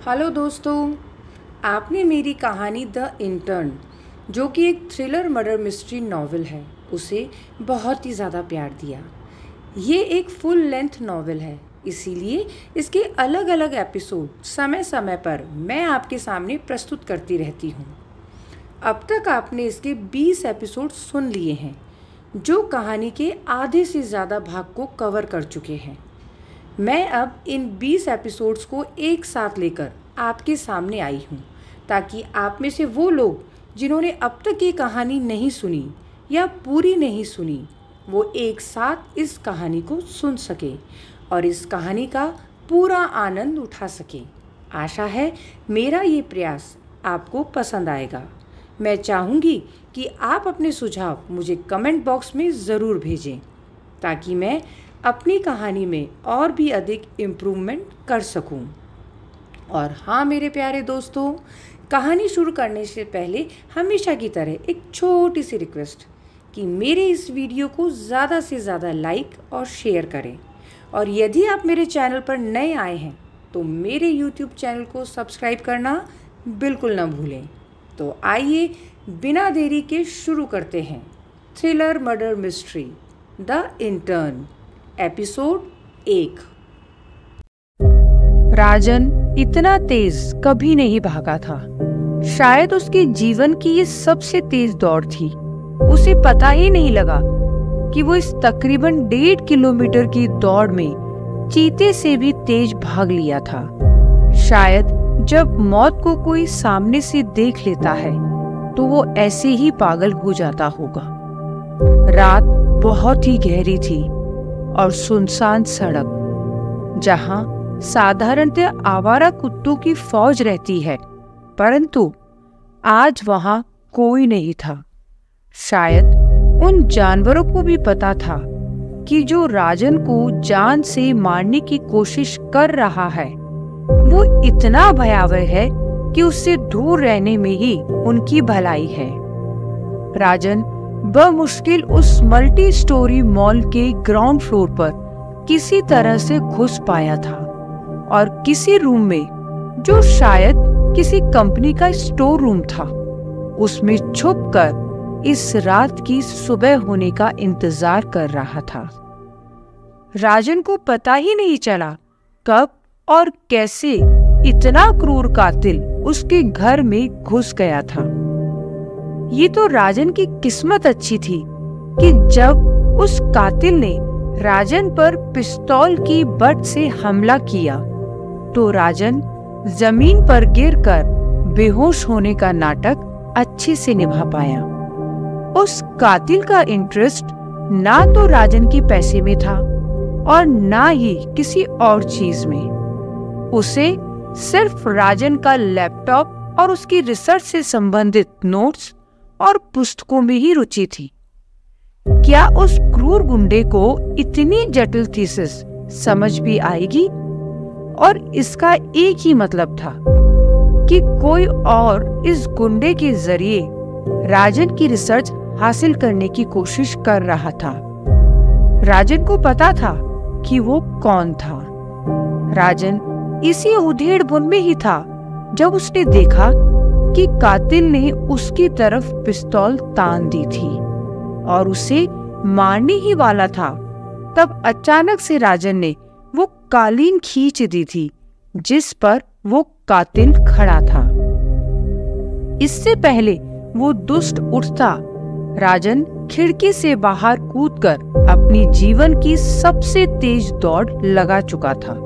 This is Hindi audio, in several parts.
हेलो दोस्तों, आपने मेरी कहानी द इंटर्न, जो कि एक थ्रिलर मर्डर मिस्ट्री नॉवल है, उसे बहुत ही ज़्यादा प्यार दिया। ये एक फुल लेंथ नॉवल है, इसीलिए इसके अलग अलग एपिसोड समय समय पर मैं आपके सामने प्रस्तुत करती रहती हूँ। अब तक आपने इसके 20 एपिसोड सुन लिए हैं, जो कहानी के आधे से ज़्यादा भाग को कवर कर चुके हैं। मैं अब इन 20 एपिसोड्स को एक साथ लेकर आपके सामने आई हूँ, ताकि आप में से वो लोग जिन्होंने अब तक ये कहानी नहीं सुनी या पूरी नहीं सुनी, वो एक साथ इस कहानी को सुन सके और इस कहानी का पूरा आनंद उठा सके। आशा है मेरा ये प्रयास आपको पसंद आएगा। मैं चाहूँगी कि आप अपने सुझाव मुझे कमेंट बॉक्स में ज़रूर भेजें, ताकि मैं अपनी कहानी में और भी अधिक इम्प्रूवमेंट कर सकूं। और हाँ मेरे प्यारे दोस्तों, कहानी शुरू करने से पहले हमेशा की तरह एक छोटी सी रिक्वेस्ट कि मेरे इस वीडियो को ज़्यादा से ज़्यादा लाइक और शेयर करें। और यदि आप मेरे चैनल पर नए आए हैं तो मेरे यूट्यूब चैनल को सब्सक्राइब करना बिल्कुल ना भूलें। तो आइए बिना देरी के शुरू करते हैं thriller murder mystery the intern episode 1। राजन इतना तेज कभी नहीं भागा था। शायद उसके जीवन की ये सबसे तेज दौड़ थी। उसे पता ही नहीं लगा कि वो इस तकरीबन 1.5 किलोमीटर की दौड़ में चीते से भी तेज भाग लिया था। शायद जब मौत को कोई सामने से देख लेता है तो वो ऐसे ही पागल हो जाता होगा। रात बहुत ही गहरी थी और सुनसान सड़क, जहां साधारणतः आवारा कुत्तों की फौज रहती है, परंतु आज वहां कोई नहीं था। शायद उन जानवरों को भी पता था कि जो राजन को जान से मारने की कोशिश कर रहा है वो इतना भयावह है कि उससे दूर रहने में ही उनकी भलाई है। राजन बमुश्किल उस मल्टी स्टोरी मॉल के ग्राउंड फ्लोर पर किसी तरह से घुस पाया था और किसी रूम में, जो शायद किसी कंपनी का स्टोर रूम था, उसमें छुपकर इस रात की सुबह होने का इंतजार कर रहा था। राजन को पता ही नहीं चला कब और कैसे इतना क्रूर कातिल उसके घर में घुस गया था। ये तो राजन की किस्मत अच्छी थी कि जब उस कातिल ने राजन पर पिस्तौल की बट से हमला किया तो राजन जमीन पर गिरकर बेहोश होने का नाटक अच्छे से निभा पाया। उस कातिल का इंटरेस्ट ना तो राजन के पैसे में था और ना ही किसी और चीज में। उसे सिर्फ राजन का लैपटॉप और उसकी रिसर्च से संबंधित नोट्स और पुस्तकों में ही रुचि थी। क्या उस क्रूर गुंडे को इतनी जटिल थीसिस समझ भी आएगी? और इसका एक ही मतलब था कि कोई और इस गुंडे के जरिए राजन की रिसर्च हासिल करने की कोशिश कर रहा था। राजन को पता था कि वो कौन था। राजन इसी उधेड़-बुन में ही था जब उसने देखा कि कातिल ने उसकी तरफ पिस्तौल तान दी थी और उसे मारने ही वाला था। तब अचानक से राजन ने वो कालीन खींच दी थी जिस पर वो कातिल खड़ा था। इससे पहले वो दुष्ट उठता, राजन खिड़की से बाहर कूदकर अपनी जीवन की सबसे तेज दौड़ लगा चुका था।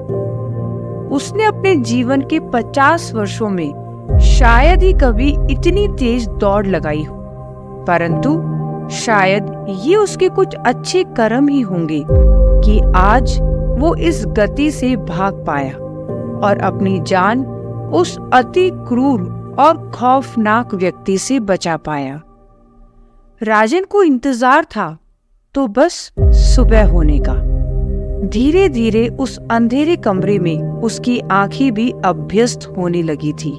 उसने अपने जीवन के 50 वर्षों में शायद ही कभी इतनी तेज दौड़ लगाई हो, परंतु शायद ये उसके कुछ अच्छे कर्म ही होंगे कि आज वो इस गति से भाग पाया और अपनी जान उस अति क्रूर और खौफनाक व्यक्ति से बचा पाया। राजन को इंतजार था तो बस सुबह होने का। धीरे धीरे उस अंधेरे कमरे में उसकी आंखें भी अभ्यस्त होने लगी थी।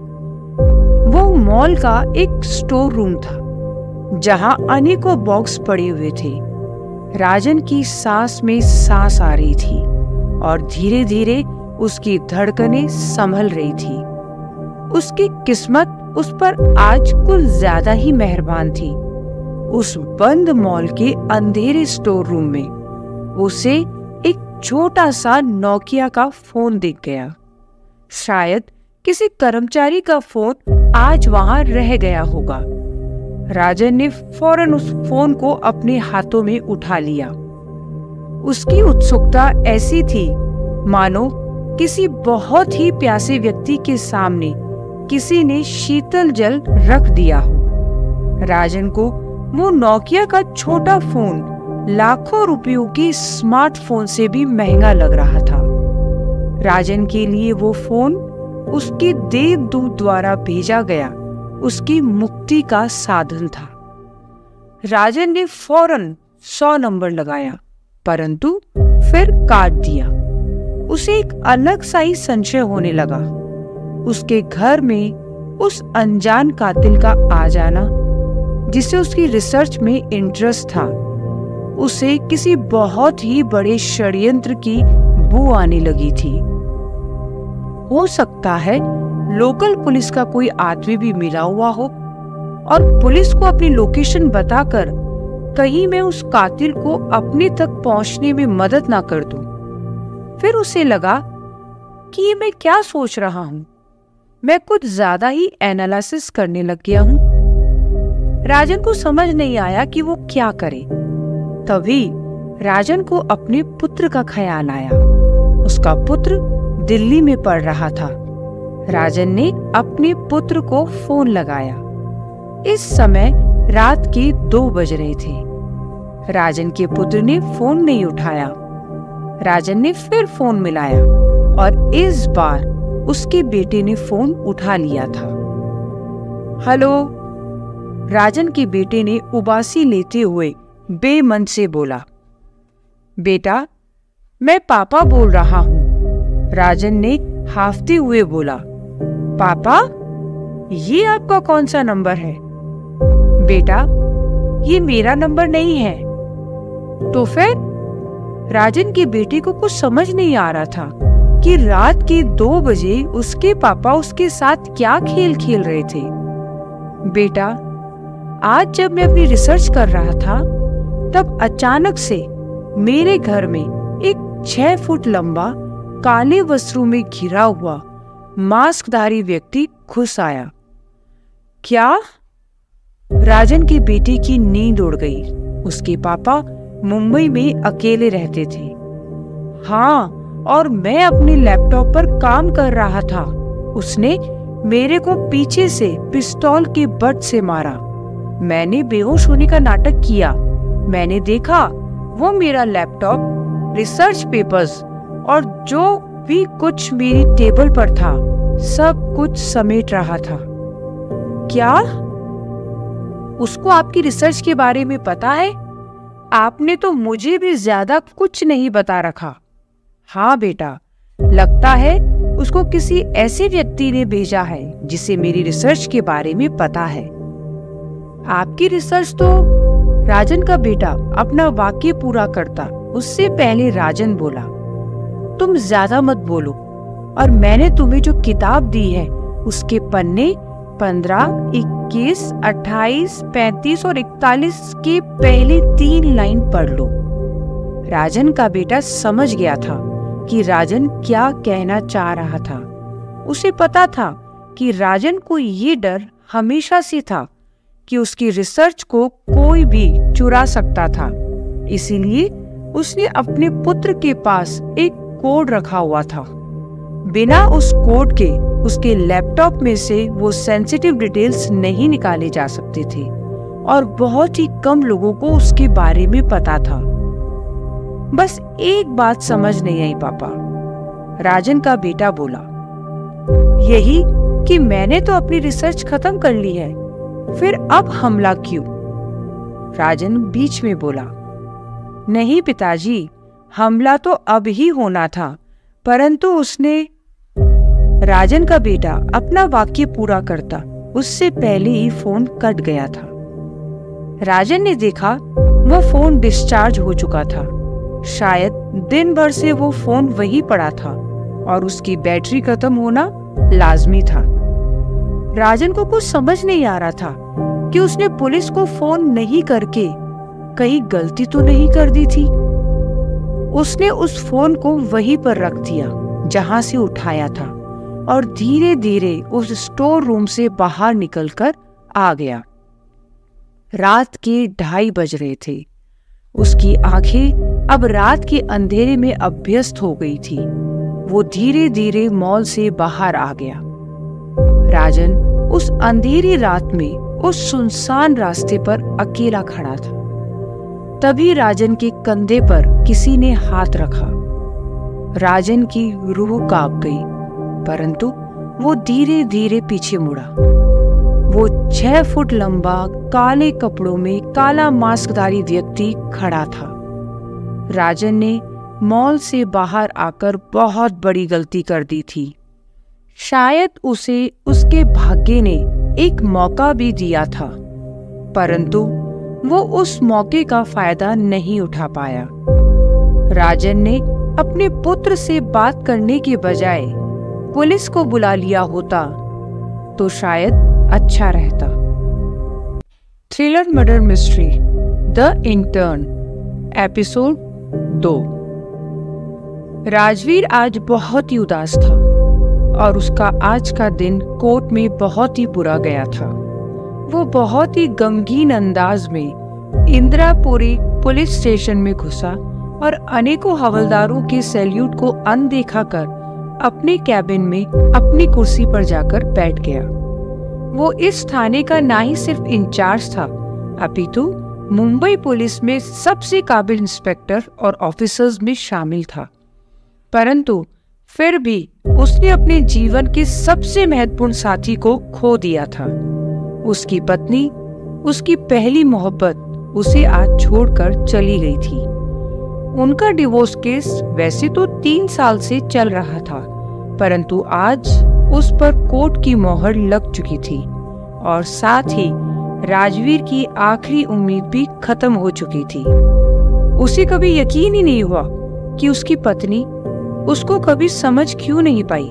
वो मॉल का एक स्टोर रूम था जहां अनेकों बॉक्स पड़े हुए थे। राजन की सांस में सांस आ रही थी और धीरे धीरे उसकी धड़कनें संभल रही थी। उसकी किस्मत उस पर आज कुछ ज्यादा ही मेहरबान थी। उस बंद मॉल के अंधेरे स्टोर रूम में उसे एक छोटा सा नोकिया का फोन दिख गया। शायद किसी कर्मचारी का फोन आज वहां रह गया होगा। राजन ने फौरन उस फोन को अपने हाथों में उठा लिया। उसकी उत्सुकता ऐसी थी मानो किसी बहुत ही प्यासे व्यक्ति के सामने किसी ने शीतल जल रख दिया हो। राजन को वो नोकिया का छोटा फोन लाखों रुपयों के स्मार्टफोन से भी महंगा लग रहा था। राजन के लिए वो फोन उसके देवदूत द्वारा भेजा गया उसकी मुक्ति का साधन था। राजन ने फौरन 100 नंबर लगाया, परंतु फिर काट दिया। उसे एक अलग सा ही संशय होने लगा। उसके घर में उस अनजान कातिल का आ जाना, जिसे उसकी रिसर्च में इंटरेस्ट था, उसे किसी बहुत ही बड़े षड्यंत्र की बू आने लगी थी। हो सकता है लोकल पुलिस का कोई आदमी भी मिला हुआ हो और पुलिस को अपनी लोकेशन बताकर कहीं मैं उस कातिल को अपने तक पहुंचने में मदद ना कर दूं। फिर उसे लगा कि ये मैं क्या सोच रहा हूं। मैं कुछ ज्यादा ही एनालिसिस करने लग गया हूं। राजन को समझ नहीं आया कि वो क्या करे। तभी राजन को अपने पुत्र का ख्याल आया। उसका पुत्र दिल्ली में पढ़ रहा था। राजन ने अपने पुत्र को फोन लगाया। इस समय रात के 2 बज रहे थे। राजन के पुत्र ने फोन नहीं उठाया। राजन ने फिर फोन मिलाया और इस बार उसके बेटे ने फोन उठा लिया था। हेलो, राजन के बेटे ने उबासी लेते हुए बेमन से बोला। बेटा, मैं पापा बोल रहा हूँ। राजन ने हाफते हुए बोला। पापा, ये आपका कौन सा नंबर है? बेटा, ये मेरा नंबर नहीं है। तो फिर? राजन के बेटे को कुछ समझ नहीं आ रहा था कि रात के 2 बजे उसके पापा उसके साथ क्या खेल खेल रहे थे। बेटा, आज जब मैं अपनी रिसर्च कर रहा था तब अचानक से मेरे घर में एक 6 फुट लंबा काले वस्त्रों में घिरा हुआ मास्कधारी व्यक्ति घुस आया। क्या? राजन के बेटे की नींद उड़ गई। उसके पापा मुंबई में अकेले रहते थे। हाँ, और मैं अपने लैपटॉप पर काम कर रहा था। उसने मेरे को पीछे से पिस्तौल के बट से मारा। मैंने बेहोश होने का नाटक किया। मैंने देखा वो मेरा लैपटॉप, रिसर्च पेपर्स और जो भी कुछ मेरी टेबल पर था सब कुछ समेट रहा था। क्या? उसको आपकी रिसर्च के बारे में पता है? आपने तो मुझे भी ज्यादा कुछ नहीं बता रखा। हाँ बेटा, लगता है उसको किसी ऐसे व्यक्ति ने भेजा है जिसे मेरी रिसर्च के बारे में पता है। आपकी रिसर्च तो? राजन का बेटा अपना वाक्य पूरा करता उससे पहले राजन बोला। तुम ज्यादा मत बोलो, और मैंने तुम्हें जो किताब दी है उसके पन्ने 15, 21, 28, 35 और 41 के पहले 3 लाइन पढ़ लो। राजन का बेटा समझ गया था कि राजन क्या कहना चाह रहा था। उसे पता था कि राजन को ये डर हमेशा से था कि उसकी रिसर्च को कोई भी चुरा सकता था। इसीलिए उसने अपने पुत्र के पास एक कोड रखा हुआ था। बिना उस कोड के उसके लैपटॉप में से वो सेंसिटिव डिटेल्स नहीं निकाले जा सकते थे और बहुत ही कम लोगों को उसके बारे में पता था। बस एक बात समझ नहीं आई पापा, राजन का बेटा बोला। यही कि मैंने तो अपनी रिसर्च खत्म कर ली है, फिर अब हमला क्यों? राजन बीच में बोला। नहीं पिताजी, हमला तो अब ही होना था, परंतु उसने। राजन का बेटा अपना वाक्य पूरा करता उससे पहले ही फोन कट गया था। राजन ने देखा वो फोन डिस्चार्ज हो चुका था। शायद दिन भर से वो फोन वहीं पड़ा था और उसकी बैटरी खत्म होना लाजमी था। राजन को कुछ समझ नहीं आ रहा था कि उसने पुलिस को फोन नहीं करके कहीं गलती तो नहीं कर दी थी। उसने उस फोन को वहीं पर रख दिया जहां से उठाया था और धीरे धीरे उस स्टोर रूम से बाहर निकलकर आ गया। रात के 2:30 बज रहे थे। उसकी आंखें अब रात के अंधेरे में अभ्यस्त हो गई थी। वो धीरे धीरे मॉल से बाहर आ गया। राजन उस अंधेरी रात में उस सुनसान रास्ते पर अकेला खड़ा था। तभी राजन के कंधे पर किसी ने हाथ रखा। राजन की रूह कांप गई, परंतु वो धीरे धीरे पीछे मुड़ा। वो 6 फुट लंबा काले कपड़ों में काला मास्कधारी व्यक्ति खड़ा था। राजन ने मॉल से बाहर आकर बहुत बड़ी गलती कर दी थी। शायद उसे उसके भाग्य ने एक मौका भी दिया था, परंतु वो उस मौके का फायदा नहीं उठा पाया। राजन ने अपने पुत्र से बात करने के बजाय पुलिस को बुला लिया होता तो शायद अच्छा रहता। Thriller murder mystery the intern episode 2। Rajveer आज बहुत ही उदास था और उसका आज का दिन कोर्ट में बहुत ही बुरा गया था। वो बहुत ही गमगीन अंदाज में इंदिरापुरी पुलिस स्टेशन में घुसा और अनेकों हवलदारों के सैल्यूट को अनदेखा कर अपने कैबिन में अपनी कुर्सी पर जाकर बैठ गया। वो इस थाने का ना ही सिर्फ इंचार्ज था, अपितु मुंबई पुलिस में सबसे काबिल इंस्पेक्टर और ऑफिसर्स में शामिल था। परंतु फिर भी उसने अपने जीवन के सबसे महत्वपूर्ण साथी को खो दिया था। उसकी पत्नी, उसकी पहली मोहब्बत उसे आज छोड़कर चली गई थी। उनका डिवोर्स केस वैसे तो 3 साल से चल रहा था, परंतु आज उस पर कोर्ट की मोहर लग चुकी थी और साथ ही राजवीर की आखिरी उम्मीद भी खत्म हो चुकी थी। उसे कभी यकीन ही नहीं हुआ कि उसकी पत्नी उसको कभी समझ क्यों नहीं पाई।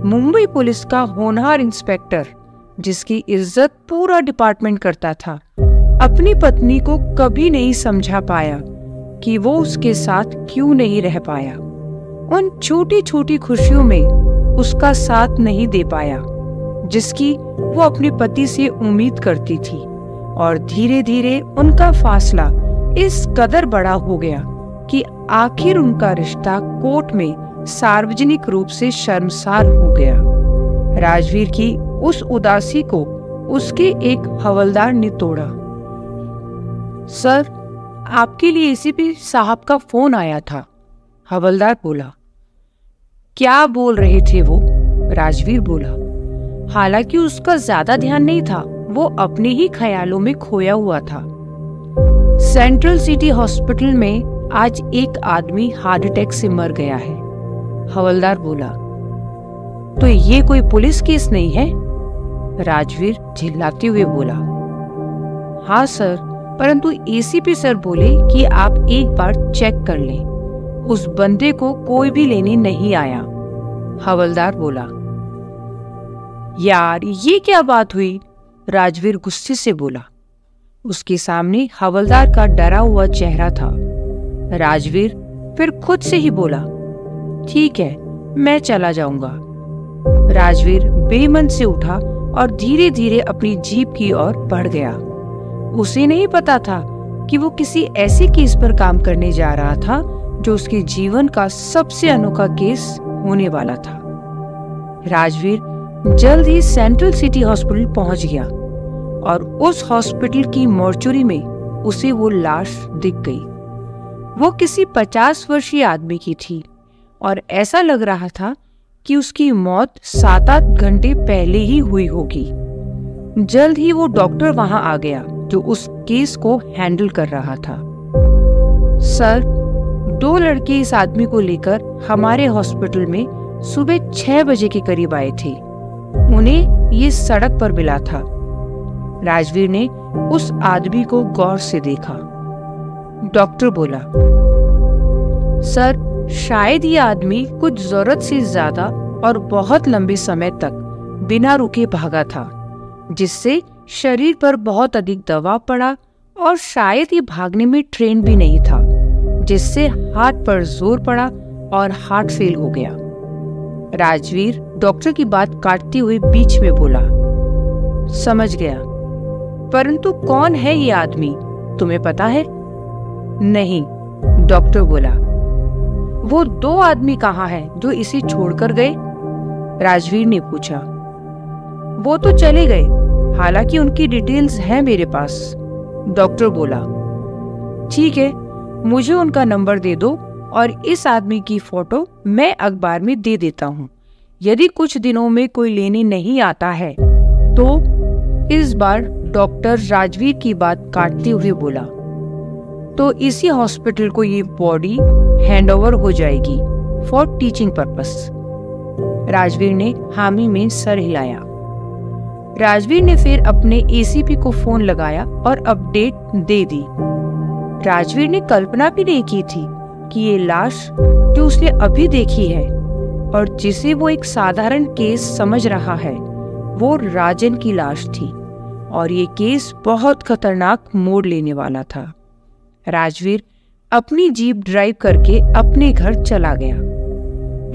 मुंबई पुलिस का होनहार इंस्पेक्टर, जिसकी इज्जत पूरा डिपार्टमेंट करता था, अपनी पत्नी को कभी नहीं समझा पाया कि वो उसके साथ क्यों नहीं रह पाया। उन छोटी छोटी खुशियों में उसका साथ नहीं दे पाया जिसकी वो अपने पति से उम्मीद करती थी। और धीरे धीरे उनका फासला इस कदर बड़ा हो गया कि आखिर उनका रिश्ता कोर्ट में सार्वजनिक रूप से शर्मसार हो गया। राजवीर की उस उदासी को उसके एक हवलदार ने तोड़ा। सर, आपके लिए एसीपी साहब का फोन आया था, हवलदार बोला। क्या बोल रहे थे वो? राजवीर बोला। हालांकि उसका ज्यादा ध्यान नहीं था, वो अपने ही ख्यालों में खोया हुआ था। सेंट्रल सिटी हॉस्पिटल में आज एक आदमी हार्ट अटैक से मर गया है, हवलदार बोला। तो ये कोई पुलिस केस नहीं है? राजवीर चिल्लाते हुए बोला। हाँ सर, परंतु एसीपी सर बोले कि आप एक बार चेक कर लें। उस बंदे को कोई भी लेने नहीं आया, हवलदार बोला। यार, ये क्या बात हुई? राजवीर गुस्से से बोला। उसके सामने हवलदार का डरा हुआ चेहरा था। राजवीर फिर खुद से ही बोला, ठीक है, मैं चला जाऊंगा। राजवीर बेमन से उठा और धीरे धीरे अपनी जीप की ओर बढ़ गया। उसे नहीं पता था कि वो किसी ऐसे केस पर काम करने जा रहा था जो उसके जीवन का सबसे अनोखा केस होने वाला था। राजवीर जल्द ही सेंट्रल सिटी हॉस्पिटल पहुंच गया और उस हॉस्पिटल की मोर्चरी में उसे वो लाश दिख गई। वो किसी 50 वर्षीय आदमी की थी और ऐसा लग रहा था कि उसकी मौत 7-8 घंटे पहले ही हुई होगी। जल्द ही वो डॉक्टर वहां आ गया जो उस केस को हैंडल कर रहा था। सर, 2 लड़के इस आदमी को लेकर हमारे हॉस्पिटल में सुबह 6 बजे के करीब आए थे। उन्हें ये सड़क पर मिला था। राजवीर ने उस आदमी को गौर से देखा। डॉक्टर बोला, सर, शायद ये आदमी कुछ जरूरत से ज्यादा और बहुत लंबे समय तक बिना रुके भागा था, जिससे शरीर पर बहुत अधिक दबाव पड़ा और शायद ये भागने में ट्रेन भी नहीं था, जिससे हार्ट पर जोर पड़ा और हार्ट फेल हो गया। राजवीर डॉक्टर की बात काटते हुए बीच में बोला, समझ गया, परंतु कौन है ये आदमी, तुम्हें पता है? नहीं, डॉक्टर बोला। वो 2 आदमी कहाँ हैं जो इसे छोड़कर गए? राजवीर ने पूछा। वो तो चले गए, हालांकि उनकी डिटेल्स हैं मेरे पास, डॉक्टर बोला। ठीक है, मुझे उनका नंबर दे दो और इस आदमी की फोटो मैं अखबार में दे देता हूँ। यदि कुछ दिनों में कोई लेने नहीं आता है तो। इस बार डॉक्टर राजवीर की बात काटते हुए बोला, तो इसी हॉस्पिटल को ये बॉडी हैंडओवर हो जाएगी फॉर टीचिंग पर्पस। राजवीर ने हामी में सर हिलाया। राजवीर ने फिर अपने एसीपी को फोन लगाया और अपडेट दे दी। राजवीर ने कल्पना भी नहीं की थी कि ये लाश जो उसने अभी देखी है और जिसे वो एक साधारण केस समझ रहा है, वो राजन की लाश थी और ये केस बहुत खतरनाक मोड़ लेने वाला था। राजवीर अपनी जीप ड्राइव करके अपने घर चला गया।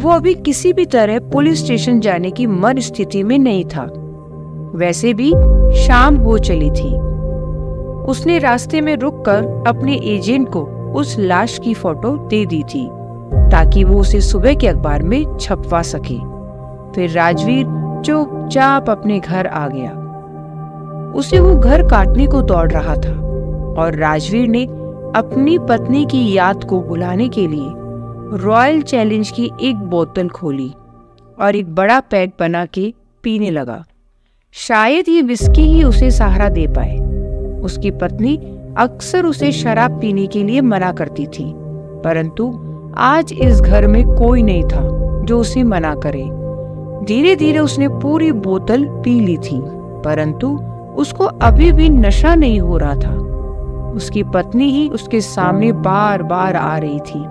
वो अभी किसी भी तरह पुलिस स्टेशन जाने की मन स्थिति में नहीं था। वैसे भी शाम हो चली थी। उसने रास्ते में रुककर अपने एजेंट को उस लाश की फोटो दे दी थी ताकि वो उसे सुबह के अखबार में छपवा सके। फिर राजवीर चुपचाप अपने घर आ गया। उसे वो घर काटने को दौड़ रहा था और राजवीर ने अपनी पत्नी की याद को बुलाने के लिए रॉयल चैलेंज की एक बोतल खोली और एक बड़ा पैक बना के पीने लगा। शायद ये विस्की ही उसे सहारा दे पाए। उसकी पत्नी अक्सर उसे शराब पीने के लिए मना करती थी, परंतु आज इस घर में कोई नहीं था जो उसे मना करे। धीरे धीरे उसने पूरी बोतल पी ली थी, परंतु उसको अभी भी नशा नहीं हो रहा था। उसकी पत्नी ही उसके सामने बार बार आ रही थी।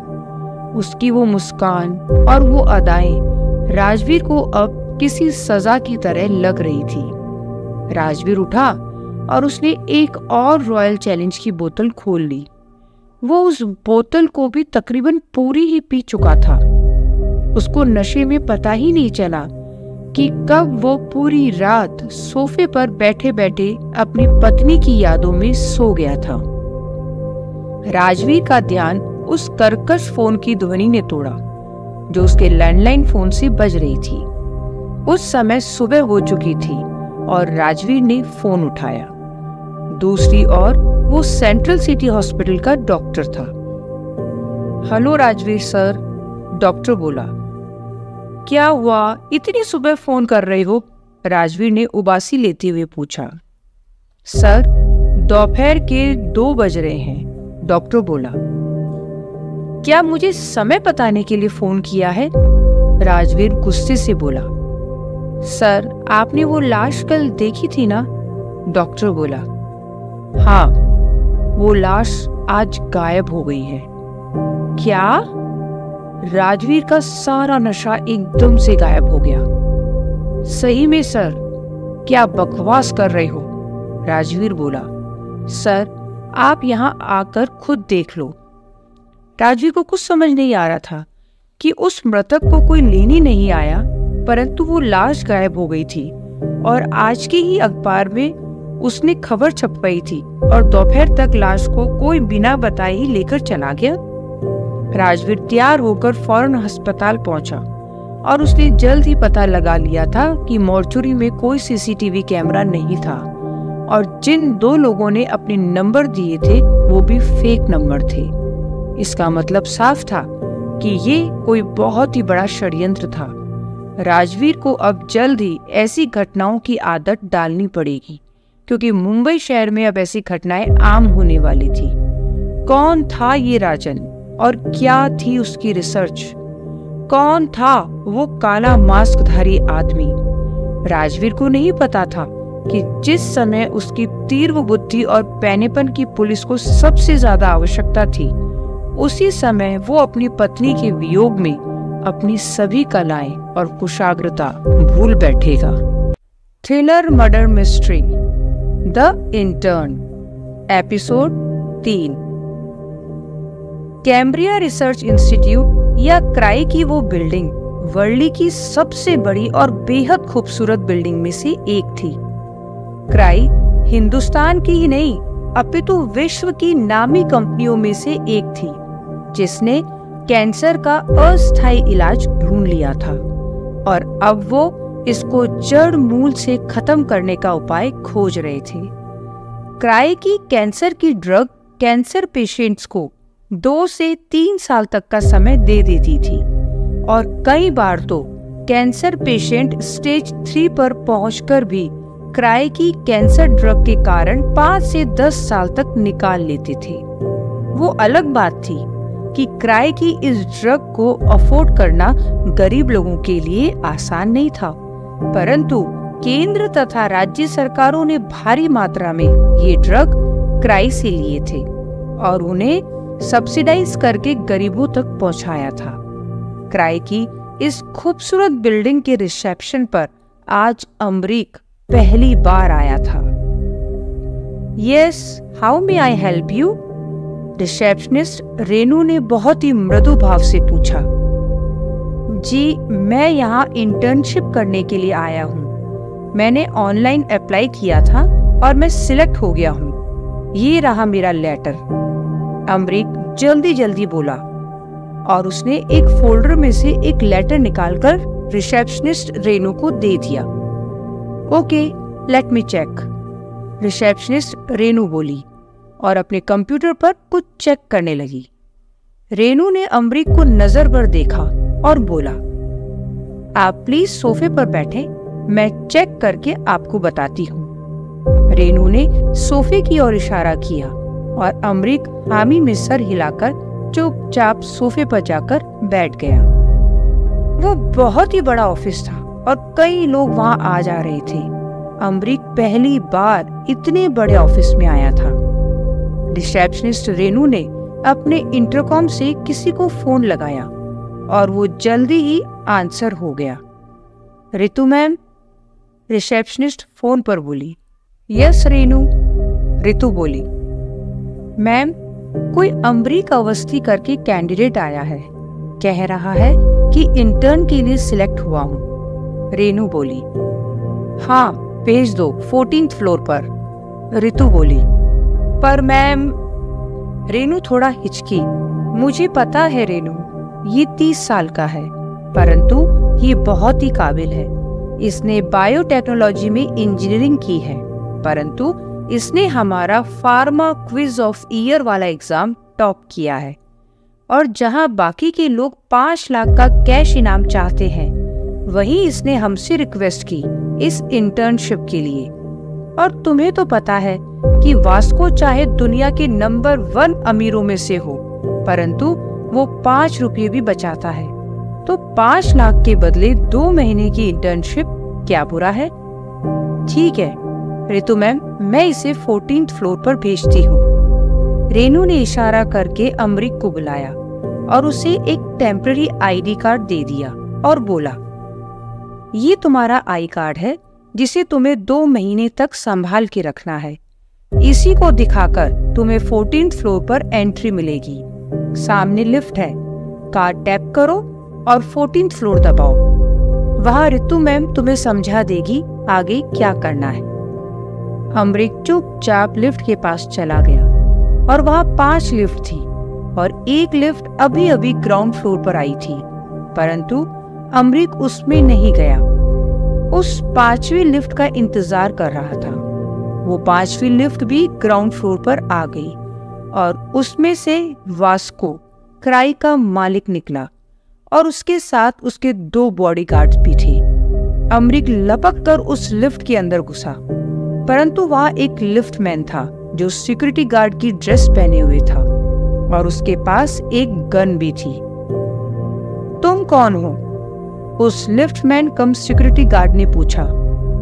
उसकी वो मुस्कान और वो अदाएं राजवीर को अब किसी सजा की तरह लग रही थी। राजवीर उठा और उसने एक और रॉयल चैलेंज की बोतल खोल ली। वो उस बोतल को भी तकरीबन पूरी ही पी चुका था। उसको नशे में पता ही नहीं चला कि कब वो पूरी रात सोफे पर बैठे बैठे अपनी पत्नी की यादों में सो गया था। राजवीर का ध्यान उस कर्कश फोन की ध्वनि ने तोड़ा जो उसके लैंडलाइन फोन से बज रही थी। उस समय सुबह हो चुकी थी और राजवीर ने फोन उठाया। दूसरी ओर वो सेंट्रल सिटी हॉस्पिटल का डॉक्टर था। हेलो राजवीर सर, डॉक्टर बोला। क्या हुआ, इतनी सुबह फोन कर रहे हो? राजवीर ने उबासी लेते हुए पूछा। सर, दोपहर के 2 बज रहे हैं, डॉक्टर बोला। क्या मुझे समय बताने के लिए फोन किया है? राजवीर गुस्से से बोला। सर, आपने वो लाश कल देखी थी ना? डॉक्टर बोला। हाँ, वो लाश आज गायब हो गई है। क्या? राजवीर का सारा नशा एकदम से गायब हो गया। सही में सर, क्या बकवास कर रहे हो? राजवीर बोला। सर, आप यहाँ आकर खुद देख लो। राजवीर को कुछ समझ नहीं आ रहा था कि उस मृतक को कोई लेने नहीं आया, परंतु वो लाश गायब हो गई थी और आज के ही अखबार में उसने खबर छपवाई थी और दोपहर तक लाश को कोई बिना बताए ही लेकर चला गया। राजवीर तैयार होकर फौरन अस्पताल पहुंचा और उसने जल्द ही पता लगा लिया था कि मॉर्चुरी में कोई सीसीटीवी कैमरा नहीं था और जिन 2 लोगों ने अपने नंबर दिए थे वो भी फेक नंबर थे। इसका मतलब साफ था कि ये कोई बहुत ही बड़ा षड्यंत्र था। राजवीर को अब जल्द ही ऐसी घटनाओं की आदत डालनी पड़ेगी क्योंकि मुंबई शहर में अब ऐसी घटनाएं आम होने वाली थी। कौन था ये राजन और क्या थी उसकी रिसर्च? कौन था वो काला मास्कधारी आदमी? राजवीर को नहीं पता था कि जिस समय उसकी तीव्र बुद्धि और पैनेपन की पुलिस को सबसे ज्यादा आवश्यकता थी, उसी समय वो अपनी पत्नी के वियोग में अपनी सभी कलाएं और कुशाग्रता भूल बैठेगा। Thriller murder mystery the intern, episode 3। Cambria research institute या क्राई की वो बिल्डिंग वर्ली की सबसे बड़ी और बेहद खूबसूरत बिल्डिंग में से एक थी। क्राई हिंदुस्तान की ही नहीं अपितु विश्व की नामी कंपनियों में से एक थी जिसने कैंसर का अस्थायी इलाज ढूंढ लिया था और अब वो इसको जड़ मूल से खत्म करने का उपाय खोज रहे थे। क्राई की कैंसर की ड्रग कैंसर पेशेंट्स को 2 से 3 साल तक का समय दे देती थी और कई बार तो कैंसर पेशेंट स्टेज 3 पर पहुंचकर भी क्राई की कैंसर ड्रग के कारण 5 से 10 साल तक निकाल लेते थे। वो अलग बात थी कि क्राई की इस ड्रग को अफोर्ड करना गरीब लोगों के लिए आसान नहीं था, परंतु केंद्र तथा राज्य सरकारों ने भारी मात्रा में ये ड्रग क्राई से लिए थे और उन्हें सब्सिडाइज करके गरीबों तक पहुंचाया था। क्राई की इस खूबसूरत बिल्डिंग के रिसेप्शन पर आज अमरीक पहली बार आया था। Yes, how may I help you? Receptionist Renu ने बहुत ही मृदु भाव से पूछा। जी, मैं यहाँ इंटर्नशिप करने के लिए आया हूँ। मैंने ऑनलाइन अप्लाई किया था और मैं सिलेक्ट हो गया हूँ। ये रहा मेरा लेटर। अमरीक जल्दी जल्दी बोला और उसने एक फोल्डर में से एक लेटर निकालकर रिसेप्शनिस्ट रेनू को दे दिया। Okay, let me check, receptionist Renu बोली और अपने कंप्यूटर पर कुछ चेक करने लगी। रेनू ने अमरीक को नजर पर देखा और बोला, आप प्लीज सोफे पर बैठे, मैं चेक करके आपको बताती हूँ। रेनू ने सोफे की ओर इशारा किया और अमरीक हामी में सर हिलाकर चुपचाप सोफे पर जाकर बैठ गया। वो बहुत ही बड़ा ऑफिस था और कई लोग वहां आ जा रहे थे। अमरीक पहली बार इतने बड़े ऑफिस में आया था। रिसेप्शनिस्ट रेनू ने अपने इंटरकॉम से किसी को फोन लगाया और वो जल्दी ही आंसर हो गया। रितु मैम, रिसेप्शनिस्ट फोन पर बोली। यस रेनू, रितु बोली। मैम, कोई अमरीक अवस्थी करके कैंडिडेट आया है, कह रहा है कि इंटर्न के लिए सिलेक्ट हुआ हूँ। रेनू बोली। हाँ, भेज दो 14th फ्लोर पर, रितु बोली। पर मैम, रेनू थोड़ा हिचकी। मुझे पता है रेनू, ये 30 साल का है, परंतु ये बहुत ही काबिल है। इसने बायोटेक्नोलॉजी में इंजीनियरिंग की है, परंतु इसने हमारा फार्मा क्विज ऑफ ईयर वाला एग्जाम टॉप किया है और जहां बाकी के लोग 5 लाख का कैश इनाम चाहते हैं, वहीं इसने हमसे रिक्वेस्ट की इस इंटर्नशिप के लिए। और तुम्हें तो पता है कि वास्को चाहे दुनिया के नंबर 1 अमीरों में से हो, परंतु वो 5 रुपये भी बचाता है। तो 5 लाख के बदले 2 महीने की इंटर्नशिप क्या बुरा है? ठीक है रितु मैम, मैं इसे 14th फ्लोर पर भेजती हूँ। रेनू ने इशारा करके अमरीक को बुलाया और उसे एक टेम्पररी आईडी कार्ड दे दिया और बोला, ये तुम्हारा आई कार्ड है जिसे तुम्हें 2 महीने तक संभाल के रखना है। इसी को दिखाकर तुम्हें 14th फ्लोर पर एंट्री मिलेगी। सामने लिफ्ट है, कार्ड टैप करो और 14th फ्लोर दबाओ। वहाँ रितु मैम तुम्हें समझा देगी आगे क्या करना है। अमरीक चुपचाप लिफ्ट के पास चला गया और वहाँ 5 लिफ्ट थी और एक लिफ्ट अभी अभी ग्राउंड फ्लोर पर आई थी, परंतु अमरीक उसमें नहीं गया। उस 5वीं लिफ्ट का इंतजार कर रहा था। वो 5वीं लिफ्ट भी ग्राउंड फ्लोर पर आ गई और उसमें से वास्को क्राई का मालिक निकला और उसके साथ उसके 2 बॉडीगार्ड्स भी थे। अमरीक लपक कर उस लिफ्ट के अंदर घुसा, परंतु वहाँ एक लिफ्टमैन था जो सिक्योरिटी गार्ड की ड्रेस पहने हुए था और उसके पास एक गन भी थी। तुम कौन हो? उस लिफ्टमैन कम सिक्योरिटी गार्ड ने पूछा।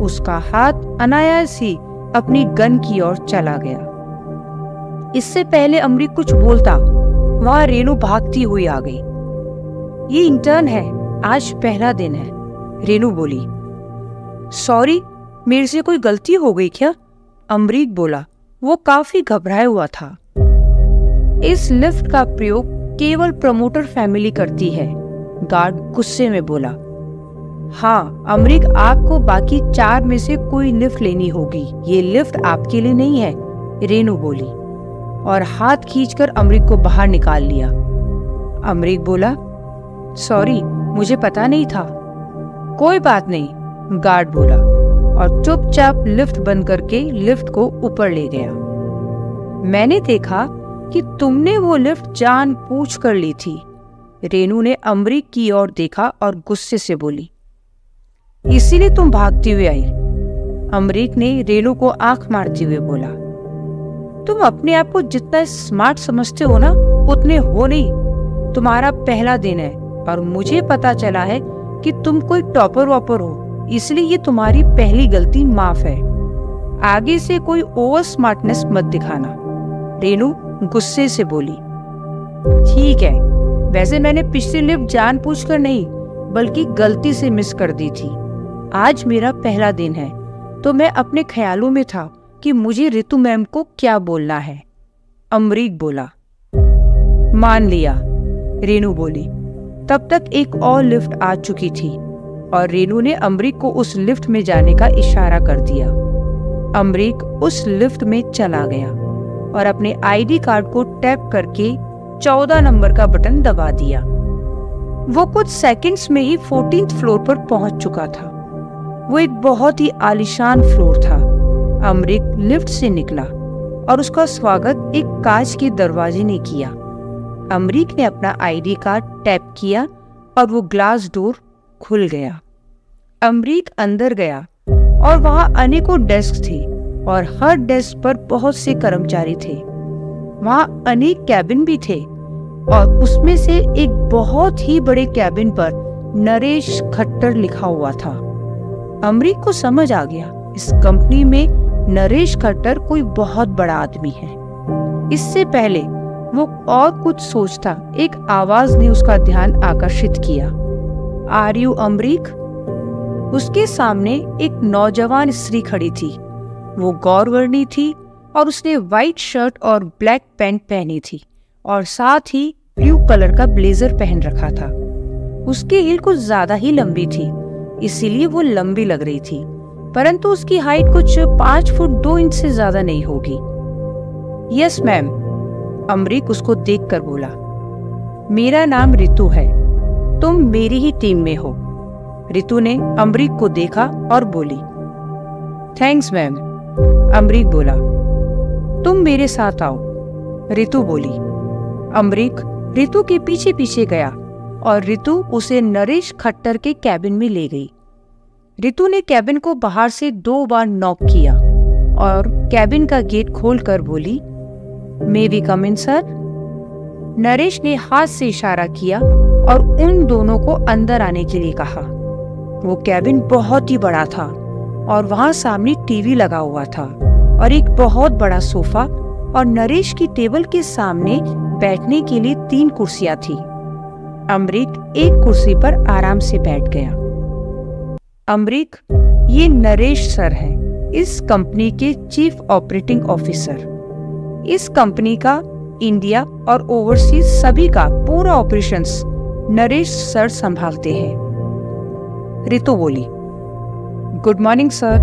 उसका हाथ अनायास ही अपनी गन की ओर चला गया। इससे पहले अमरीक कुछ बोलता, वहां रेनू भागती हुई आ गई। ये इंटर्न है, आज पहला दिन है, रेनू बोली। सॉरी, मेरे से कोई गलती हो गई क्या? अमरीक बोला। वो काफी घबराया हुआ था। इस लिफ्ट का प्रयोग केवल प्रमोटर फैमिली करती है, गार्ड गुस्से में बोला। हाँ अमरीक, आपको बाकी 4 में से कोई लिफ्ट लेनी होगी, ये लिफ्ट आपके लिए नहीं है, रेनू बोली और हाथ खींचकर अमरीक को बाहर निकाल लिया। अमरीक बोला, सॉरी मुझे पता नहीं था। कोई बात नहीं, गार्ड बोला और चुपचाप लिफ्ट बंद करके लिफ्ट को ऊपर ले गया। मैंने देखा कि तुमने वो लिफ्ट जानबूझ कर ली थी, रेनू ने अमरीक की ओर देखा और गुस्से से बोली। इसीलिए तुम भागती हुए आई, अमरीक ने रेनू को आंख मारते हुए बोला। तुम अपने आप को जितना स्मार्ट समझते हो ना, उतने हो नहीं। तुम्हारा पहला दिन है और मुझे पता चला है कि तुम कोई टॉपर वॉपर हो, इसलिए ये तुम्हारी पहली गलती माफ है। आगे से कोई ओवर स्मार्टनेस मत दिखाना, रेनू गुस्से से बोली। ठीक है, वैसे मैंने पिछली लिफ्ट जानबूझकर नहीं बल्कि गलती से मिस कर दी थी। आज मेरा पहला दिन है तो मैं अपने ख्यालों में था कि मुझे रितु मैम को क्या बोलना है, अमरीक बोला। मान लिया, रेनू बोली। तब तक एक और लिफ्ट आ चुकी थी और रेनू ने अमरीक को उस लिफ्ट में जाने का इशारा कर दिया। अमरीक उस लिफ्ट में चला गया और अपने आईडी कार्ड को टैप करके 14 नंबर का बटन दबा दिया। वो कुछ सेकंड्स में ही 14th फ्लोर पर पहुंच चुका था। वो एक बहुत ही आलीशान फ्लोर था। अमरीक लिफ्ट से निकला और उसका स्वागत एक कांच के दरवाजे ने किया। अमरीक ने अपना आईडी कार्ड टैप किया और वो ग्लास डोर खुल गया। अमरीक अंदर गया और वहां अनेकों डेस्क थे और हर डेस्क पर बहुत से कर्मचारी थे। वहां अनेक कैबिन भी थे और उसमें से एक बहुत ही बड़े कैबिन पर नरेश खट्टर लिखा हुआ था। अमरीक को समझ आ गया, इस कंपनी में नरेश खट्टर कोई बहुत बड़ा आदमी है। इससे पहले वो और कुछ सोचता, एक आवाज ने उसका ध्यान आकर्षित किया। Are you Amreek? उसके सामने एक नौजवान स्त्री खड़ी थी। वो गौरवर्णी थी और उसने व्हाइट शर्ट और ब्लैक पैंट पहनी थी और साथ ही ब्लू कलर का ब्लेजर पहन रखा था। उसकी हील कुछ ज्यादा ही लंबी थी, इसीलिए वो लंबी लग रही थी, परंतु उसकी हाइट कुछ 5 फुट 2 इंच से ज्यादा नहीं होगी। यस मैम, अमरीक उसको देखकर बोला। मेरा नाम रितु है, तुम मेरी ही टीम में हो। रितु ने अमरीक को देखा और बोली। थैंक्स मैम, अमरीक बोला। तुम मेरे साथ आओ, रितु बोली। अमरीक रितु के पीछे पीछे गया और रितु उसे नरेश खट्टर के कैबिन में ले गई। रितु ने कैबिन को बाहर से 2 बार नॉक किया और कैबिन का गेट खोलकर बोली, may we come in sir? Naresh ने हाथ से इशारा किया और उन दोनों को अंदर आने के लिए कहा। वो कैबिन बहुत ही बड़ा था और वहां सामने टीवी लगा हुआ था और एक बहुत बड़ा सोफा और नरेश की टेबल के सामने बैठने के लिए 3 कुर्सियां थी। अमरीक एक कुर्सी पर आराम से बैठ गया। अमरीक, ये नरेश सर हैं, इस कंपनी के चीफ ऑपरेटिंग ऑफिसर। इस कंपनी का इंडिया और ओवरसीज सभी का पूरा ऑपरेशंस नरेश सर संभालते हैं। रितु बोली। Good morning sir,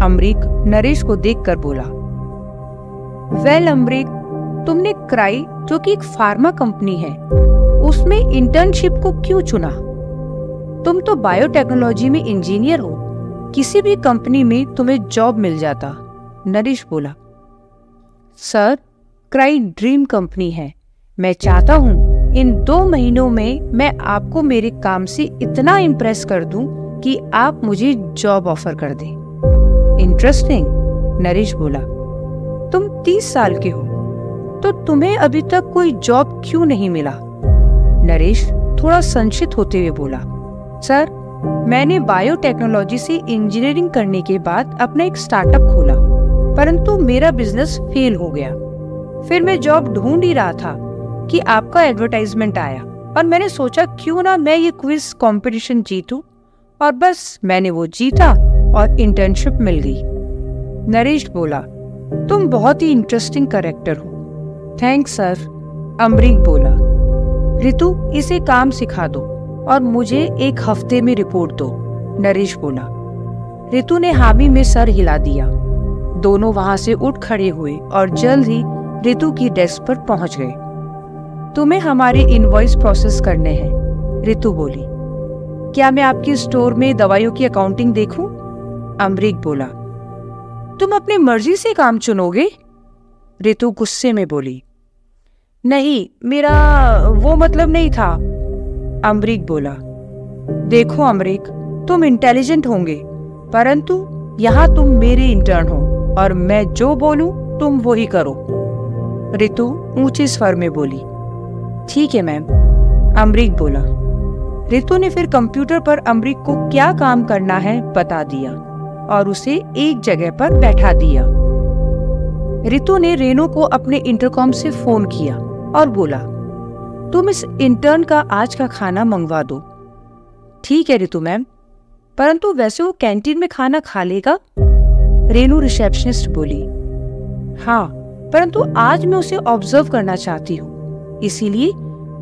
Amrik Naresh को देखकर बोला। वेल अमरीक, तुमने क्राई, जो कि एक फार्मा कंपनी है, उसमें इंटर्नशिप को क्यों चुना? तुम तो बायोटेक्नोलॉजी में इंजीनियर हो, किसी भी कंपनी में तुम्हें जॉब मिल जाता, नरेश बोला। सर, क्राई ड्रीम कंपनी है। मैं चाहता हूँ इन 2 महीनों में मैं आपको मेरे काम से इतना इम्प्रेस कर दूं कि आप मुझे जॉब ऑफर कर दें। इंटरेस्टिंग, नरेश बोला। तुम 30 साल के हो, तो तुम्हें अभी तक कोई जॉब क्यों नहीं मिला? नरेश थोड़ा संशयित होते हुए बोला। सर, मैंने बायोटेक्नोलॉजी से इंजीनियरिंग करने के बाद अपना एक स्टार्टअप खोला, परंतु मेरा बिजनेस फेल हो गया। फिर मैं जॉब ढूंढ ही रहा था कि आपका एडवर्टाइजमेंट आया और मैंने सोचा क्यों ना मैं ये क्विज कंपटीशन जीतूं, और बस मैंने वो जीता और इंटर्नशिप मिल गई। नरेश बोला, तुम बहुत ही इंटरेस्टिंग कैरेक्टर हो। थैंक्स सर, अमरीक बोला। रितु, इसे काम सिखा दो और मुझे 1 हफ्ते में रिपोर्ट दो, नरेश बोला। रितु ने हामी में सर हिला दिया। दोनों वहां से उठ खड़े हुए और जल्द ही रितु की डेस्क पर पहुंच गए। तुम्हें हमारे इनवॉइस प्रोसेस करने हैं, रितु बोली। क्या मैं आपके स्टोर में दवाइयों की अकाउंटिंग देखूं? अमरीक बोला। तुम अपनी मर्जी से काम चुनोगे? रितु गुस्से में बोली। नहीं, मेरा वो मतलब नहीं था, अमरीक बोला। देखो अमरीक, तुम इंटेलिजेंट होंगे, परंतु यहाँ तुम मेरे इंटर्न हो और मैं जो बोलूं तुम वो ही करो, रितु ऊंचे स्वर में बोली। ठीक है मैम, अमरीक बोला। रितु ने फिर कंप्यूटर पर अमरीक को क्या काम करना है बता दिया और उसे एक जगह पर बैठा दिया। रितु ने रेनू को अपने इंटरकॉम से फोन किया और बोला, तुम इस इंटर्न का आज का खाना मंगवा दो। ठीक है रितु मैम, परंतु वैसे वो कैंटीन में खाना खा लेगा? रेनू रिसेप्शनिस्ट बोली। हाँ, परंतु आज मैं उसे ऑब्जर्व करना चाहती हूँ, इसीलिए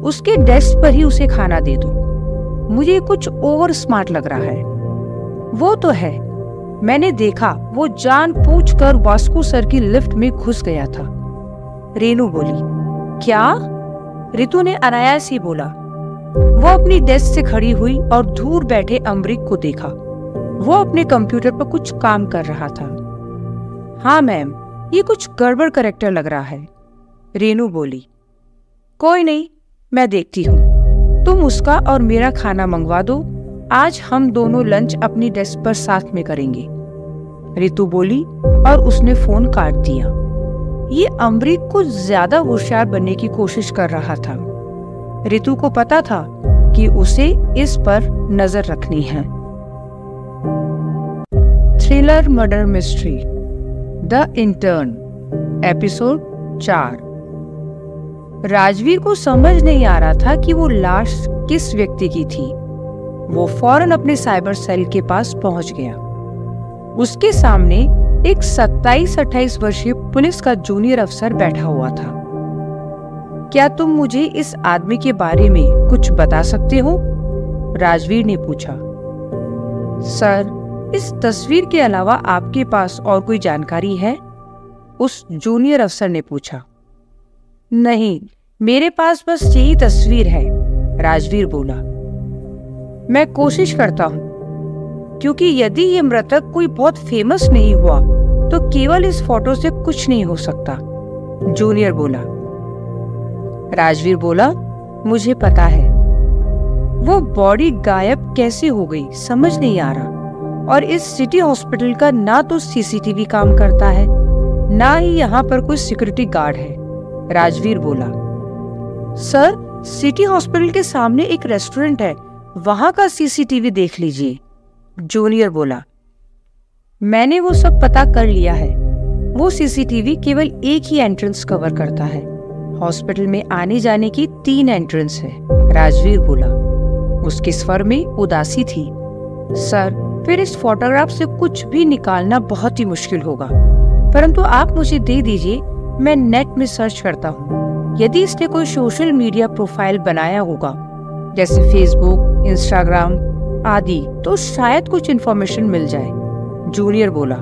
उसके डेस्क पर ही उसे खाना दे दो। मुझे कुछ ओवर स्मार्ट लग रहा है। वो तो है, मैंने देखा वो जानबूझकर वास्को सर की लिफ्ट में घुस गया था, रेनू बोली। क्या? रितु ने अनायास ही बोला। वो अपनी डेस्क से खड़ी हुई और दूर बैठे अमरीक को देखा। वो अपने कंप्यूटर पर कुछ काम कर रहा था। हाँ मैम, ये कुछ गड़बड़ कैरेक्टर लग रहा है, रेनू बोली। कोई नहीं, मैं देखती हूँ। तुम उसका और मेरा खाना मंगवा दो। आज हम दोनों लंच अपनी डेस्क पर साथ में करेंगे, रितु बोली और उसने फोन काट दिया। ये अमरीक को ज्यादा होशियार बनने की कोशिश कर रहा था। रितु को पता था कि उसे इस पर नजर रखनी है। Thriller murder mystery the intern, episode 4। Rajveer को समझ नहीं आ रहा था कि वो लाश किस व्यक्ति की थी। वो फौरन अपने साइबर सेल के पास पहुंच गया। उसके सामने एक 27-28 वर्षीय पुलिस का जूनियर अफसर बैठा हुआ था। क्या तुम मुझे इस आदमी के बारे में कुछ बता सकते हो? राजवीर ने पूछा। सर, इस तस्वीर के अलावा आपके पास और कोई जानकारी है? उस जूनियर अफसर ने पूछा। नहीं, मेरे पास बस यही तस्वीर है, राजवीर बोला। मैं कोशिश करता हूँ, क्योंकि यदि ये मृतक कोई बहुत फेमस नहीं हुआ तो केवल इस फोटो से कुछ नहीं हो सकता, जूनियर बोला। राजवीर बोला, मुझे पता है। वो बॉडी गायब कैसे हो गई समझ नहीं आ रहा, और इस सिटी हॉस्पिटल का ना तो सीसीटीवी काम करता है, ना ही यहाँ पर कोई सिक्योरिटी गार्ड है, राजवीर बोला। सर, सिटी हॉस्पिटल के सामने एक रेस्टोरेंट है, वहां का सीसीटीवी देख लीजिए, जूनियर बोला। मैंने वो सब पता कर लिया है। वो सीसीटीवी केवल एक ही एंट्रेंस कवर करता है। हॉस्पिटल में आने जाने की 3 एंट्रेंस है, राजवीर बोला। उसके स्वर में उदासी थी। सर, फिर इस फोटोग्राफ से कुछ भी निकालना बहुत ही मुश्किल होगा, परंतु आप मुझे दे दीजिए, मैं नेट में सर्च करता हूँ। यदि इसने कोई सोशल मीडिया प्रोफाइल बनाया होगा, जैसे फेसबुक, इंस्टाग्राम आदि, तो शायद कुछ इन्फॉर्मेशन मिल जाए, जूनियर बोला।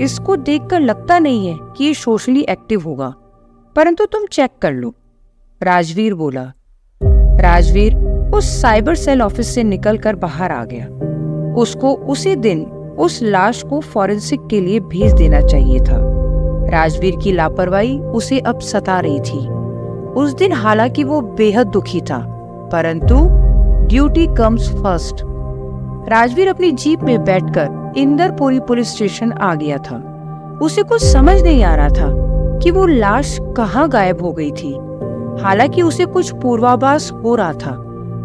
इसको देखकर लगता नहीं है कि ये सोशली एक्टिव होगा, परंतु तुम चेक कर लो, राजवीर बोला। राजवीर उस साइबर सेल ऑफिस से निकलकर बाहर आ गया। उसको उसी दिन उस लाश को फॉरेंसिक के लिए भेज देना चाहिए था। राजवीर की लापरवाही उसे अब सता रही थी। उस दिन हालांकि वो बेहद दुखी था, परंतु ड्यूटी कम्स फर्स्ट। राजवीर अपनी जीप में बैठकर इंदरपुरी पुलिस स्टेशन आ गया था। उसे कुछ समझ नहीं आ रहा था कि वो लाश कहाँ गायब हो गई थी। हालांकि उसे कुछ पूर्वाभास हो रहा था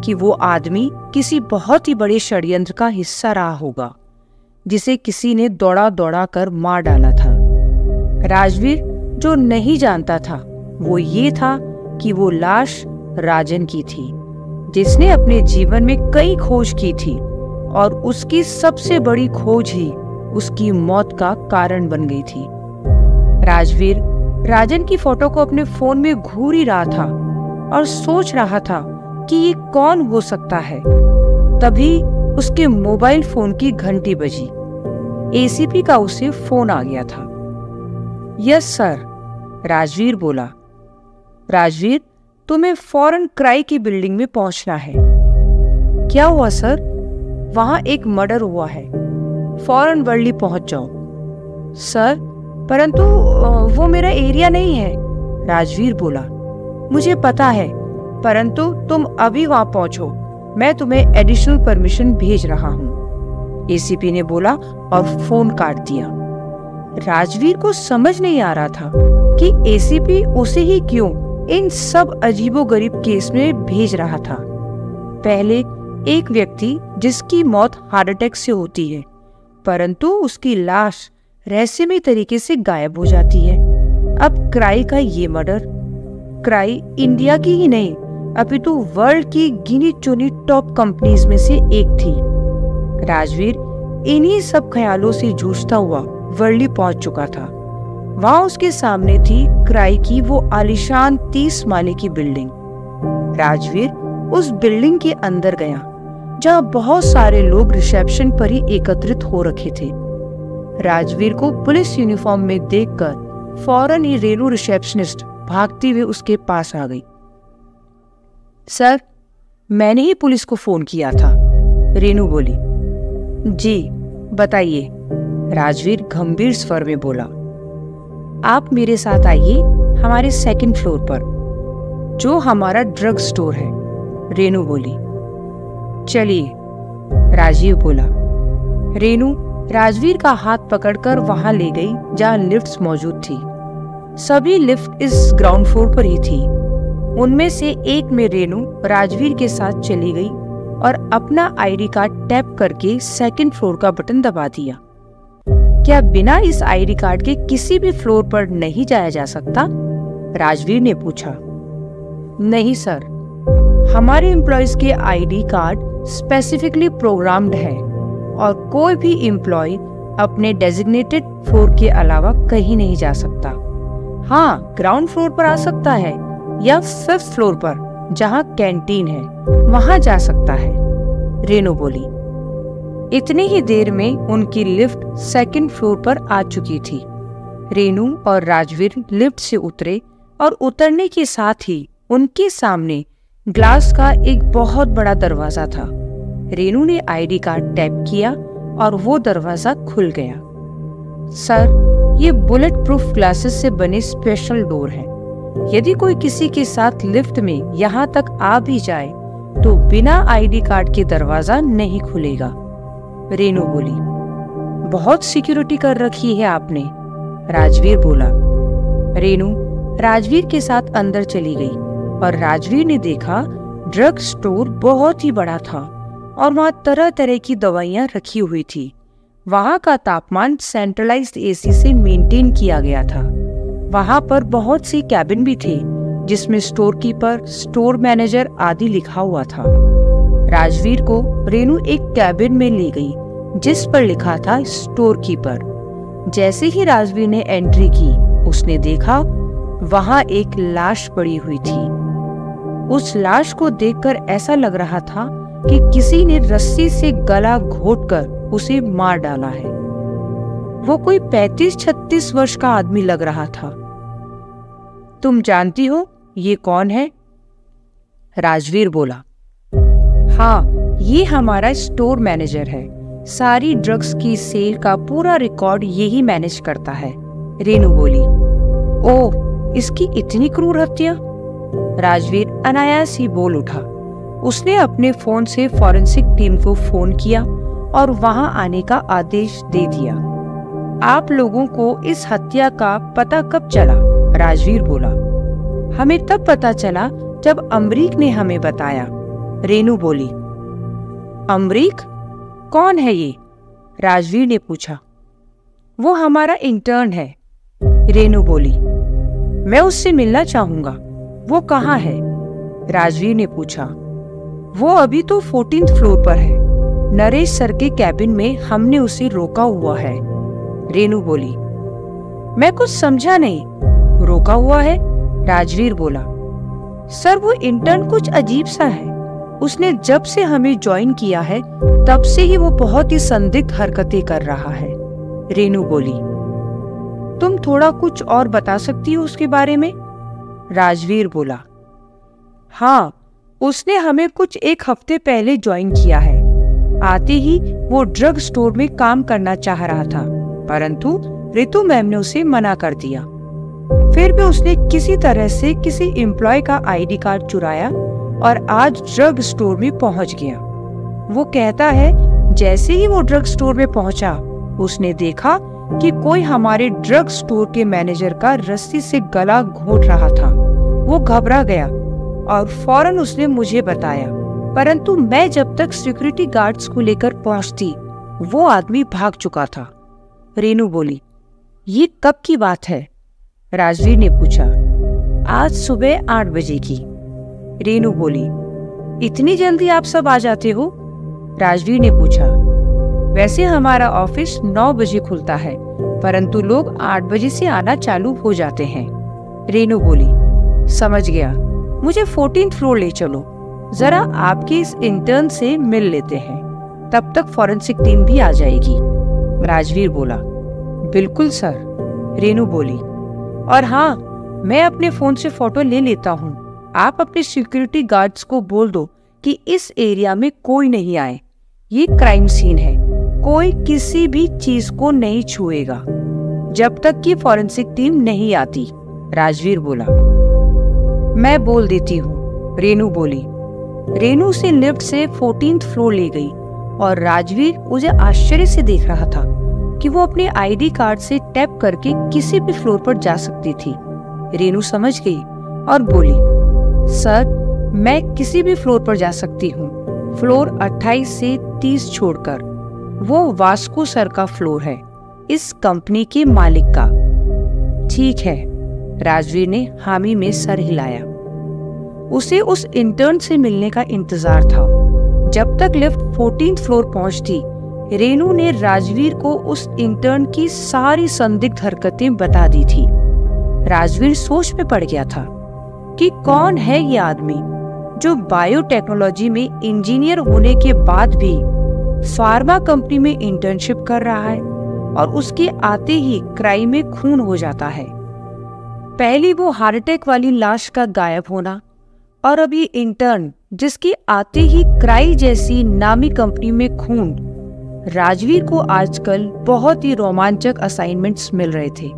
कि वो आदमी किसी बहुत ही बड़े षड्यंत्र का हिस्सा रहा होगा, जिसे किसी ने दौड़ा दौड़ा कर मार डाला था। राजवीर जो नहीं जानता था वो ये था कि वो लाश राजन की थी, जिसने अपने जीवन में कई खोज की थी और उसकी सबसे बड़ी खोज ही उसकी मौत का कारण बन गई थी। राजवीर राजन की फोटो को अपने फोन में घूर रहा था और सोच रहा था कि ये कौन हो सकता है। तभी उसके मोबाइल फोन की घंटी बजी। एसीपी का उसे फोन आ गया था। यस सर, राजवीर बोला। राजवीर, तुम्हें फौरन क्राई की बिल्डिंग में पहुंचना है। क्या हुआ सर? वहां एक मर्डर हुआ है, फौरन वर्ली पहुंच जाओ। सर, परंतु वो मेरा एरिया नहीं है, राजवीर बोला। मुझे पता है, परंतु तुम अभी वहां पहुंचो, मैं तुम्हें एडिशनल परमिशन भेज रहा हूँ, एसीपी ने बोला और फोन काट दिया। राजवीर को समझ नहीं आ रहा था कि एसीपी उसे ही क्यों इन सब अजीबोगरीब केस में भेज रहा था। पहले एक व्यक्ति जिसकी मौत हार्ट अटैक से होती है, परंतु उसकी लाश रहस्यमय तरीके से गायब हो जाती है। अब क्राई का ये मर्डर। क्राई इंडिया की ही नहीं अपितु वर्ल्ड की गिनी चुनी टॉप कंपनीज में से एक थी। राजवीर इन्हीं सब ख्यालों से जूझता हुआ वर्ली पहुंच चुका था। वहां उसके सामने थी क्राई की वो आलीशान 30 माले की बिल्डिंग। राजवीर उस बिल्डिंग के अंदर गया जहां बहुत सारे लोग रिसेप्शन पर ही एकत्रित हो रखे थे। राजवीर को पुलिस यूनिफॉर्म में देखकर फौरन ही रेनू रिसेप्शनिस्ट भागती हुए उसके पास आ गई। सर, मैंने ही पुलिस को फोन किया था, रेनू बोली। जी बताइए, राजवीर गंभीर स्वर में बोला। आप मेरे साथ आइए हमारे सेकंड फ्लोर पर, जो हमारा ड्रग स्टोर है, रेनू बोली। चलिए, राजीव बोला। रेनू राजवीर का हाथ पकड़कर वहां ले गई जहां लिफ्ट्स मौजूद थी। सभी लिफ्ट इस ग्राउंड फ्लोर पर ही थी। उनमें से एक में रेनू राजवीर के साथ चली गई और अपना आईडी कार्ड टैप करके सेकंड फ्लोर का बटन दबा दिया। क्या बिना इस आईडी कार्ड के किसी भी फ्लोर पर नहीं जाया जा सकता? राजवीर ने पूछा। नहीं सर, हमारे एम्प्लॉयज के आईडी कार्ड स्पेसिफिकली प्रोग्राम्ड है और कोई भी एम्प्लॉय अपने डेजिग्नेटेड फ्लोर के अलावा कहीं नहीं जा सकता। हाँ, ग्राउंड फ्लोर पर आ सकता है या 5th फ्लोर पर जहाँ कैंटीन है, वहां जा सकता है, रेनू बोली। इतनी ही देर में उनकी लिफ्ट सेकंड फ्लोर पर आ चुकी थी। रेनू और राजवीर लिफ्ट से उतरे और उतरने के साथ ही उनके सामने ग्लास का एक बहुत बड़ा दरवाजा था। रेनू ने आईडी कार्ड टैप किया और वो दरवाजा खुल गया। सर, ये बुलेट प्रूफ ग्लासेस से बने स्पेशल डोर है। यदि कोई किसी के साथ लिफ्ट में यहाँ तक आ भी जाए तो बिना आईडी कार्ड के दरवाजा नहीं खुलेगा, रेनू बोली। बहुत सिक्योरिटी कर रखी है आपने, राजवीर बोला। रेनू राजवीर के साथ अंदर चली गई और राजवीर ने देखा ड्रग स्टोर बहुत ही बड़ा था और वहाँ तरह तरह की दवाइयाँ रखी हुई थी। वहाँ का तापमान सेंट्रलाइज्ड एसी से मेंटेन किया गया था। वहाँ पर बहुत सी कैबिन भी थे जिसमें स्टोर कीपर, स्टोर मैनेजर आदि लिखा हुआ था। राजवीर को रेनू एक कैबिन में ले गई जिस पर लिखा था स्टोर कीपर। जैसे ही राजवीर ने एंट्री की, उसने देखा वहाँ एक लाश पड़ी हुई थी। उस लाश को देखकर ऐसा लग रहा था कि किसी ने रस्सी से गला घोंटकर उसे मार डाला है। वो कोई 35-36 वर्ष का आदमी लग रहा था। तुम जानती हो ये कौन है? राजवीर बोला। हाँ, ये हमारा स्टोर मैनेजर है। सारी ड्रग्स की सेल का पूरा रिकॉर्ड यही मैनेज करता है, रेनू बोली। ओह, इसकी इतनी क्रूर हत्या? राजवीर अनायास ही बोल उठा। उसने अपने फोन से फॉरेंसिक टीम को फोन किया और वहां आने का आदेश दे दिया। आप लोगों को इस हत्या का पता कब चला? राजवीर बोला। हमें तब पता चला जब अमरीक ने हमें बताया, रेनू बोली। अमरीक? कौन है ये? राजवीर ने पूछा। वो हमारा इंटर्न है, रेनू बोली। मैं उससे मिलना चाहूंगा। वो कहाँ है? राजवीर ने पूछा। वो अभी तो 14th फ्लोर पर है, नरेश सर के कैबिन में हमने उसे रोका हुआ है। रेनू बोली। मैं कुछ समझा नहीं। रोका हुआ है? राजवीर बोला। सर वो इंटर्न कुछ अजीब सा है। उसने जब से हमें ज्वाइन किया है तब से ही वो बहुत ही संदिग्ध हरकतें कर रहा है। रेनू बोली। तुम थोड़ा कुछ और बता सकती हो उसके बारे में? राजवीर बोला। हाँ, उसने हमें कुछ एक हफ्ते पहले ज्वाइन किया है। आते ही वो ड्रग स्टोर में काम करना चाह रहा था, परंतु रितु मैम ने उसे मना कर दिया। फिर भी उसने किसी तरह से किसी एम्प्लॉय का आईडी कार्ड चुराया और आज ड्रग स्टोर में पहुंच गया। वो कहता है जैसे ही वो ड्रग स्टोर में पहुंचा, उसने देखा कि कोई हमारे ड्रग स्टोर के मैनेजर का रस्सी से गला घोंट रहा था। वो घबरा गया और फौरन उसने मुझे बताया, परंतु मैं जब तक सिक्योरिटी गार्ड्स को लेकर पहुंचती, वो आदमी भाग चुका था। रेनू बोली। ये कब की बात है? राजवीर ने पूछा। आज सुबह 8 बजे की। रेनू बोली। इतनी जल्दी आप सब आ जाते हो? राजवीर ने पूछा। वैसे हमारा ऑफिस 9 बजे खुलता है, परंतु लोग 8 बजे से आना चालू हो जाते हैं। रेनू बोली। समझ गया। मुझे 14th फ्लोर ले चलो, जरा आपके इस इंटर्न से मिल लेते हैं, तब तक फॉरेंसिक टीम भी आ जाएगी। राजवीर बोला। बिल्कुल सर। रेनू बोली। और हाँ, मैं अपने फोन से फोटो ले लेता हूँ। आप अपने सिक्योरिटी गार्ड्स को बोल दो कि इस एरिया में कोई नहीं आए। ये क्राइम सीन है, कोई किसी भी चीज को नहीं छुएगा जब तक कि फॉरेंसिक टीम नहीं आती। राजवीर बोला। मैं बोल देती हूँ, रेनू बोली। रेनू उसे लिफ्ट से 14th फ्लोर ले गई और राजवीर उसे आश्चर्य से देख रहा था कि वो अपने आईडी कार्ड से टैप करके किसी भी फ्लोर पर जा सकती थी। रेनू समझ गई और बोली, सर मैं किसी भी फ्लोर पर जा सकती हूँ, फ्लोर 28 से 30 छोड़कर। वो वास्को सर का फ्लोर है, इस कंपनी के मालिक का। ठीक है। राजवीर ने हामी में सर हिलाया। उसे उस इंटर्न से मिलने का इंतजार था। जब तक लिफ्ट 14th फ्लोर पहुंचती, रेनू ने राजवीर को उस इंटर्न की सारी संदिग्ध हरकतें बता दी थी। राजवीर सोच में पड़ गया था कि कौन है ये आदमी जो बायोटेक्नोलॉजी में इंजीनियर होने के बाद भी फार्मा कंपनी में इंटर्नशिप कर रहा है और उसके आते ही क्राइम में खून हो जाता है। पहली वो हार्ट अटैक वाली लाश का गायब होना और अभी इंटर्न जिसके आते ही क्राई जैसी नामी कंपनी में खून। राजवीर को आजकल बहुत ही रोमांचक असाइनमेंट्स मिल रहे थे,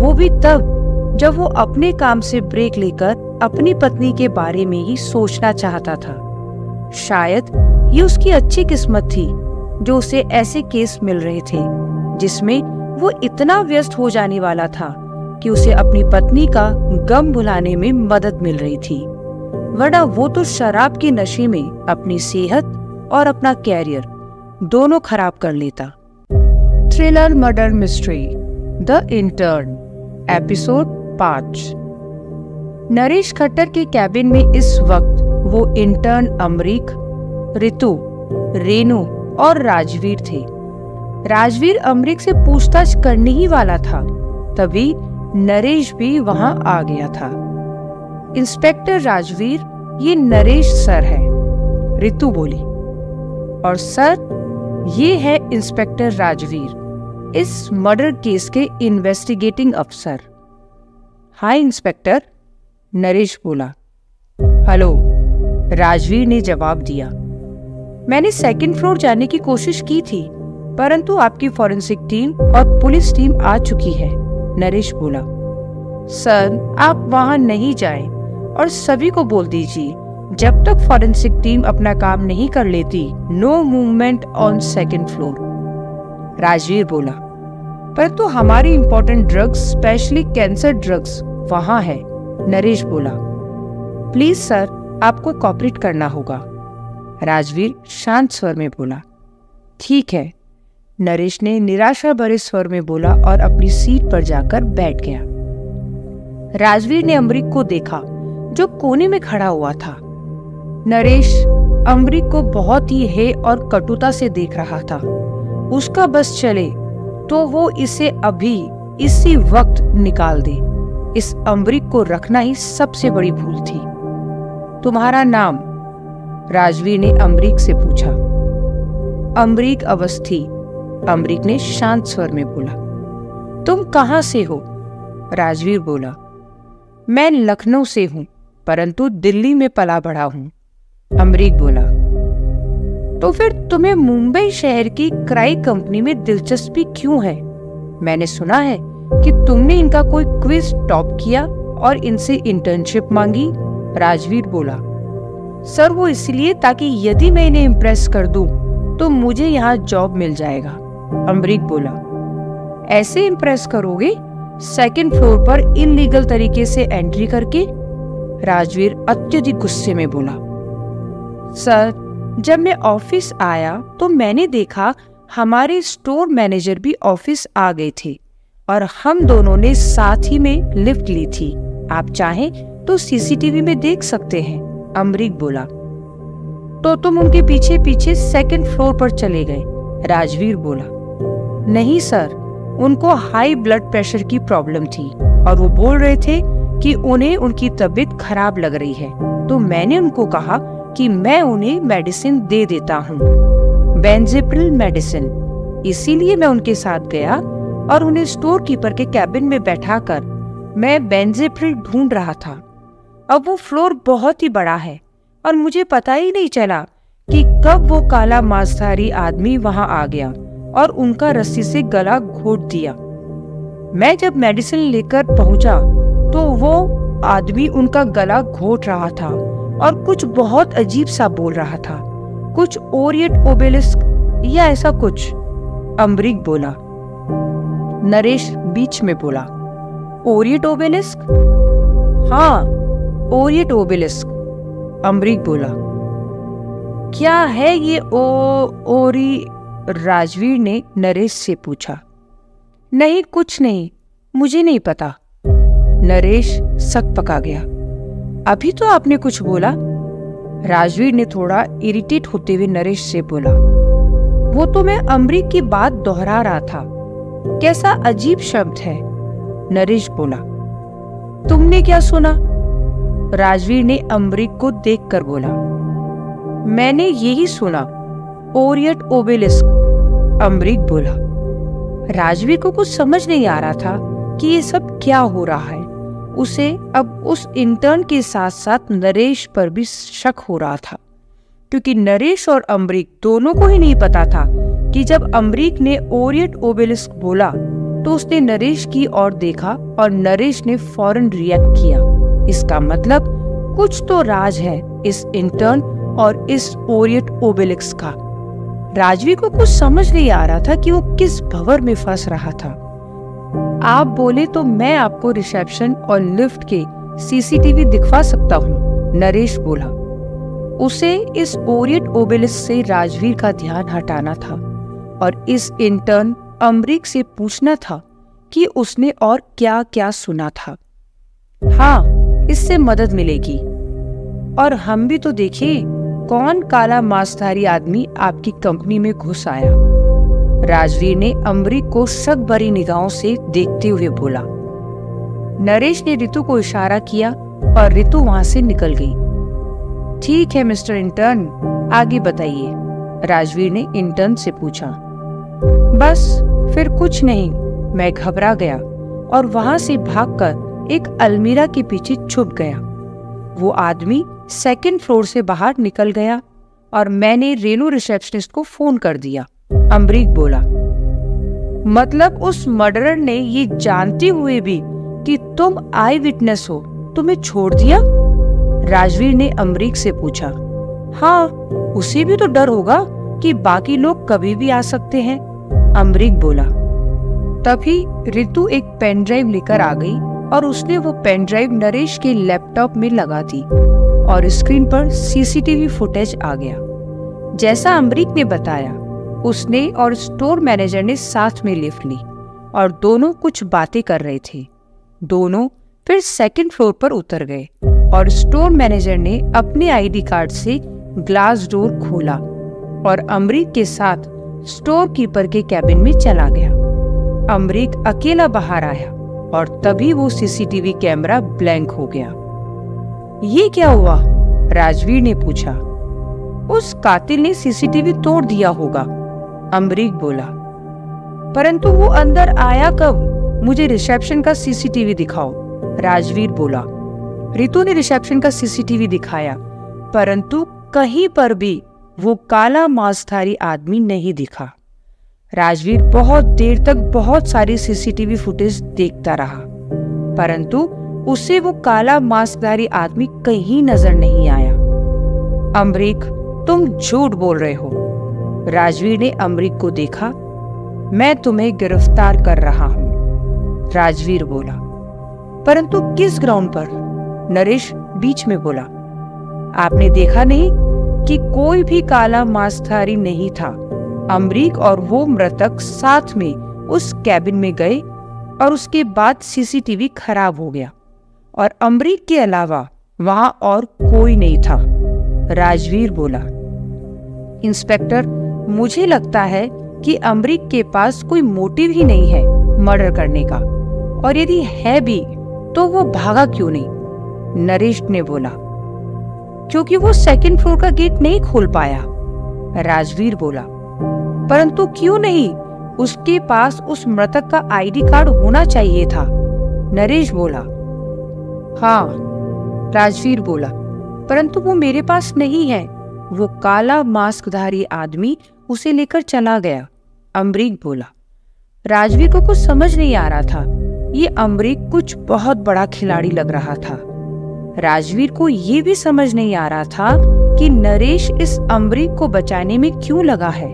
वो भी तब जब वो अपने काम से ब्रेक लेकर अपनी पत्नी के बारे में ही सोचना चाहता था। शायद ये उसकी अच्छी किस्मत थी जो उसे ऐसे केस मिल रहे थे जिसमें वो इतना व्यस्त हो जाने वाला था कि उसे अपनी पत्नी का गम भुलाने में मदद मिल रही थी, वरना वो तो शराब के नशे में अपनी सेहत और अपना कैरियर दोनों खराब कर लेता। Thriller murder mystery the intern episode 5। Naresh Khattar के कैबिन में इस वक्त वो इंटर्न अमरीक, रितु, रेनू और राजवीर थे। राजवीर अमरीक से पूछताछ करने ही वाला था, तभी नरेश भी वहां आ गया था। इंस्पेक्टर राजवीर, ये नरेश सर है, रितु बोली। और सर, ये है इंस्पेक्टर राजवीर, इस मर्डर केस के इन्वेस्टिगेटिंग अफसर। हाय इंस्पेक्टर, नरेश बोला। हेलो, राजवीर ने जवाब दिया। मैंने 2nd फ्लोर जाने की कोशिश की थी, परंतु आपकी फॉरेंसिक टीम और पुलिस टीम आ चुकी है, नरेश बोला। सर, आप वहां नहीं जाएं और सभी को बोल दीजिए जब तक फॉरेंसिक टीम अपना काम नहीं कर लेती, no movement on 2nd floor, Rajveer बोला। परंतु हमारी important drugs, specially cancer drugs वहां है, नरेश बोला। प्लीज सर, आपको कॉपरेट करना होगा, राजवीर शांत स्वर में बोला। ठीक है, नरेश ने निराशा भरे स्वर में बोला और अपनी सीट पर जाकर बैठ गया। राजवीर ने अमरीक को देखा जो कोने में खड़ा हुआ था। नरेश, अमरीक को बहुत ही हे और कटुता से देख रहा था। उसका बस चले तो वो इसे अभी इसी वक्त निकाल दे। इस अमरीक को रखना ही सबसे बड़ी भूल थी। तुम्हारा नाम? राजवीर ने अमरीक से पूछा। अमरीक अवस्थी, अमरीक ने शांत स्वर में बोला। तुम कहाँ से हो? राजवीर बोला। मैं लखनऊ से हूं, परंतु दिल्ली में पला बढ़ा हूं। अमरीक बोला। तो फिर तुम्हें मुंबई शहर की क्राई कंपनी में दिलचस्पी क्यों है? मैंने सुना है कि तुमने इनका कोई क्विज टॉप किया और इनसे इंटर्नशिप मांगी। राजवीर बोला। सर, वो इसलिए ताकि यदि मैं इन्हें इम्प्रेस कर दूं तो मुझे यहाँ जॉब मिल जाएगा। अमरीक बोला। ऐसे इम्प्रेस करोगे? सेकंड फ्लोर पर इलीगल तरीके से एंट्री करके? राजवीर अत्यधिक गुस्से में बोला। सर, जब मैं ऑफिस आया तो मैंने देखा हमारे स्टोर मैनेजर भी ऑफिस आ गए थे और हम दोनों ने साथ ही में लिफ्ट ली थी। आप चाहें तो सीसीटीवी में देख सकते हैं। अमरीक बोला। तो तुम उनके पीछे पीछे सेकंड फ्लोर पर चले गए? राजवीर बोला। नहीं सर, उनको हाई ब्लड प्रेशर की प्रॉब्लम थी और वो बोल रहे थे कि उन्हें उनकी तबीयत खराब लग रही है, तो मैंने उनको कहा कि मैं उन्हें मेडिसिन दे देता हूँ, बेंजेप्रिल मेडिसिन। इसीलिए मैं उनके साथ गया और उन्हें स्टोर कीपर के कैबिन में बैठाकर मैं बेंजेप्रिल ढूंढ रहा था। अब वो फ्लोर बहुत ही बड़ा है और मुझे पता ही नहीं चला कि कब वो काला मांसधारी आदमी वहां आ गया और उनका रस्सी से गला घोट दिया। मैं जब मेडिसिन लेकर पहुंचा तो वो आदमी उनका गला घोट रहा था और कुछ बहुत अजीब सा बोल रहा था, कुछ ओरिएंट ओबेलिस्क या ऐसा कुछ। अमरीक बोला। नरेश बीच में बोला। Orient obelisk? हाँ, ओरिएंट ओबेलिस्क। अमरीक बोला। क्या है ये ओरी? राजवीर ने नरेश से पूछा। नहीं, कुछ नहीं, मुझे नहीं पता। नरेश सक पका गया। अभी तो आपने कुछ बोला। राजवीर ने थोड़ा इरिटेट होते हुए नरेश से बोला। वो तो मैं अमरीक की बात दोहरा रहा था। कैसा अजीब शब्द है। नरेश बोला। तुमने क्या सुना? राजवीर ने अमरीक को देखकर बोला। मैंने यही सुना, ओरिएंट ओबेलिस्क। अमरीक बोला। राजवीर को कुछ समझ नहीं आ रहा था कि ये सब क्या हो रहा है। उसे अब उस इंटर्न के साथ साथ नरेश पर भी शक हो रहा था, क्योंकि नरेश और अमरीक दोनों को ही नहीं पता था कि जब अमरीक ने ओरिएंट ओबेलिस्क बोला तो उसने नरेश की ओर देखा और नरेश ने फौरन रिएक्ट किया। इसका मतलब कुछ तो राज है इस इंटर्न और इस ओरिएंट ओबेलिस्क का। राजवीर को कुछ समझ नहीं आ रहा था कि वो किस भंवर में फंस रहा था। आप बोले तो मैं आपको रिसेप्शन और लिफ्ट के सीसीटीवी दिखवा सकता हूँ, नरेश बोला। उसे इस ओरिएंट ओबेलिस्क से राजवीर का ध्यान हटाना था और इस इंटर्न अमरीक से पूछना था कि उसने और क्या क्या सुना था। हाँ, इससे मदद मिलेगी। और हम भी तो देखिए कौन काला मांसधारी आदमी आपकी कंपनी में घुस आया। राजवीर ने अमरीक को शक भरी निगाहों से देखते हुए बोला। नरेश ने रितु को इशारा किया और रितु वहां से निकल गई। ठीक है मिस्टर इंटर्न, आगे बताइए, राजवीर ने इंटर्न से पूछा। बस फिर कुछ नहीं, मैं घबरा गया और वहां से भागकर एक अलमीरा के पीछे छुप गया। वो आदमी सेकंड फ्लोर से बाहर निकल गया और मैंने रेनू रिसेप्शनिस्ट को फोन कर दिया। अमरीक बोला। मतलब उस मर्डरर ने ये जानते हुए भी कि तुम आई विटनेस हो तुम्हें छोड़ दिया? राजवीर ने अमरीक से पूछा। हाँ, उसे भी तो डर होगा कि बाकी लोग कभी भी आ सकते हैं, अमरीक बोला। तभी रितु एक पेन ड्राइव लेकर आ गई और उसने वो पेन ड्राइव नरेश के लैपटॉप में लगा दी और स्क्रीन पर सीसीटीवी फुटेज आ गया। जैसा अमरीक ने बताया, उसने और स्टोर मैनेजर ने साथ में लिफ्ट ली और दोनों कुछ बातें कर रहे थे। दोनों फिर सेकंड फ्लोर पर उतर गए और स्टोर मैनेजर ने अपने आईडी कार्ड से ग्लास डोर खोला और अमरीक के साथ स्टोर कीपर के कैबिन में चला गया। अमरीक अकेला बाहर आया और तभी वो सीसीटीवी कैमरा ब्लैंक हो गया। ये क्या हुआ? राजवीर ने पूछा। उस कातिल ने सीसीटीवी तोड़ दिया होगा, अमरीक बोला। परंतु वो अंदर आया कब? मुझे रिसेप्शन का सीसीटीवी दिखाओ, राजवीर बोला। रितु ने रिसेप्शन का सीसीटीवी दिखाया, परंतु कहीं पर भी वो काला मास्कधारी आदमी नहीं दिखा। राजवीर बहुत देर तक बहुत सारी सीसीटीवी फुटेज देखता रहा, परंतु उसे वो काला मास्कधारी आदमी कहीं नजर नहीं आया। अमरीक, तुम झूठ बोल रहे हो। राजवीर ने अमरीक को देखा। मैं तुम्हें गिरफ्तार कर रहा हूं, राजवीर बोला। परंतु किस ग्राउंड पर? नरेश बीच में बोला। आपने देखा नहीं कि कोई भी काला मास्कधारी नहीं था। अमरीक और वो मृतक साथ में उस कैबिन में गए और उसके बाद सीसीटीवी खराब हो गया और अमरीक के अलावा वहां और कोई नहीं था, राजवीर बोला। इंस्पेक्टर, मुझे लगता है कि अमरीक के पास कोई मोटिव ही नहीं है मर्डर करने का, और यदि है भी तो वो भागा क्यों नहीं? नरेश ने बोला। क्योंकि वो सेकंड फ्लोर का गेट नहीं खोल पाया, राजवीर बोला। परंतु क्यों नहीं? उसके पास उस मृतक का आईडी कार्ड होना चाहिए था, नरेश बोला। हाँ, राजवीर बोला, परंतु वो मेरे पास नहीं है। वो काला मास्कधारी आदमी उसे लेकर चला गया, अमरीक बोला। राजवीर को कुछ समझ नहीं आ रहा था। ये अमरीक कुछ बहुत बड़ा खिलाड़ी लग रहा था। राजवीर को ये भी समझ नहीं आ रहा था कि नरेश इस अमरीक को बचाने में क्यों लगा है।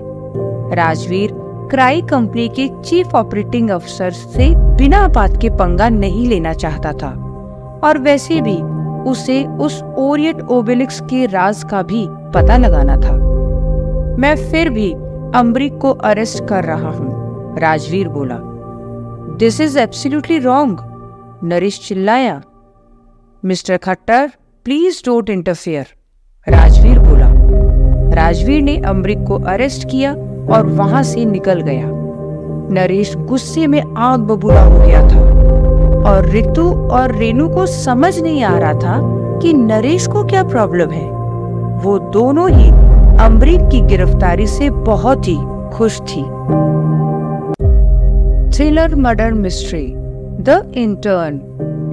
राजवीर क्राई कंपनी के चीफ ऑपरेटिंग अफसर से बिना बात के पंगा नहीं लेना चाहता था, और वैसे भी उसे उस ओरिएंट ओबेलिस्क के राज का भी पता लगाना था। मैं फिर भी अमरीक को अरेस्ट कर रहा हूँ, राजवीर बोला। This is absolutely wrong, Naresh चिल्लाया। Mister Khattar, please don't interfere, Rajveer बोला। राजवीर ने अमरीक को अरेस्ट किया और वहां से निकल गया। नरेश गुस्से में आग बबूला हो गया था और रितु और रेनू को समझ नहीं आ रहा था कि नरेश को क्या प्रॉब्लम है। वो दोनों ही अमरीक की गिरफ्तारी से बहुत ही खुश थी। Thriller murder mystery the intern,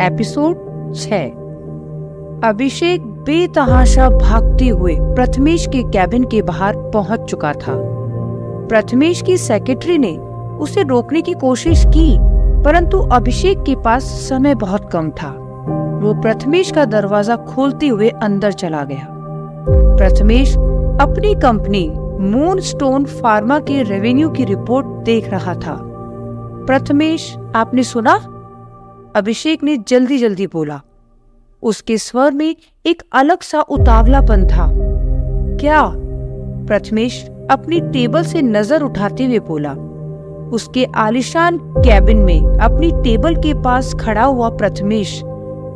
episode 6। अभिषेक बेतहाशा भागते हुए प्रथमेश के कैबिन के बाहर पहुंच चुका था। प्रथमेश की सेक्रेटरी ने उसे रोकने की कोशिश की, परंतु अभिषेक के पास समय बहुत कम था। वो प्रथमेश का दरवाजा खोलते हुए अंदर चला गया। प्रथमेश अपनी कंपनी मूनस्टोन फार्मा के रेवेन्यू की रिपोर्ट देख रहा था। प्रथमेश, आपने सुना? अभिषेक ने जल्दी जल्दी बोला। उसके स्वर में एक अलग सा उतावलापन था। क्या? प्रथमेश अपनी टेबल से नजर उठाते हुए बोला। उसके आलीशान कैबिन में अपनी टेबल के पास खड़ा हुआ प्रथमेश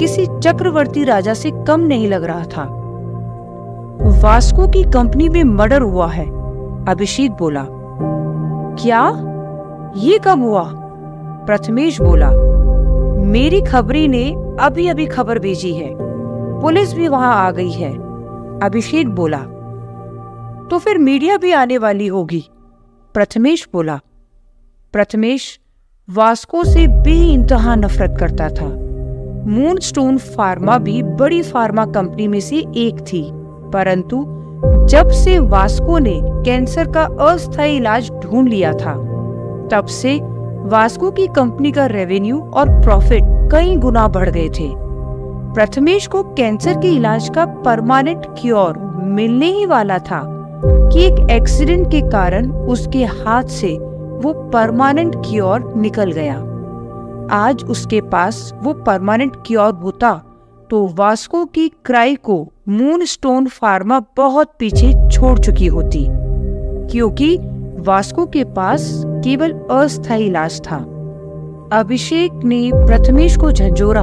किसी चक्रवर्ती राजा से कम नहीं लग रहा था। वास्को की कंपनी में मर्डर हुआ है, अभिषेक बोला। क्या? ये कब हुआ? प्रथमेश बोला। मेरी खबरी ने अभी अभी खबर भेजी है, पुलिस भी वहां आ गई है, अभिषेक बोला। तो फिर मीडिया भी आने वाली होगी, प्रथमेश बोला। प्रथमेश वास्को से बेइंतहा नफरत करता था। मूनस्टोन फार्मा भी बड़ी फार्मा कंपनी में से एक थी, परंतु जब से वास्को ने कैंसर का अस्थायी इलाज ढूंढ लिया था, तब से वास्को की कंपनी का रेवेन्यू और प्रॉफिट कई गुना बढ़ गए थे। प्रथमेश को कैंसर के इलाज का परमानेंट क्योर मिलने ही वाला था कि एक एक्सीडेंट के कारण उसके हाथ से वो परमानेंट क्योर निकल गया। आज उसके पास वो परमानेंट क्योर होता तो वास्को की क्राई को मूनस्टोन फार्मा बहुत पीछे छोड़ चुकी होती, क्योंकि वास्को के पास केवल अस्थायी इलाज था। अभिषेक ने प्रथमेश को झंझोरा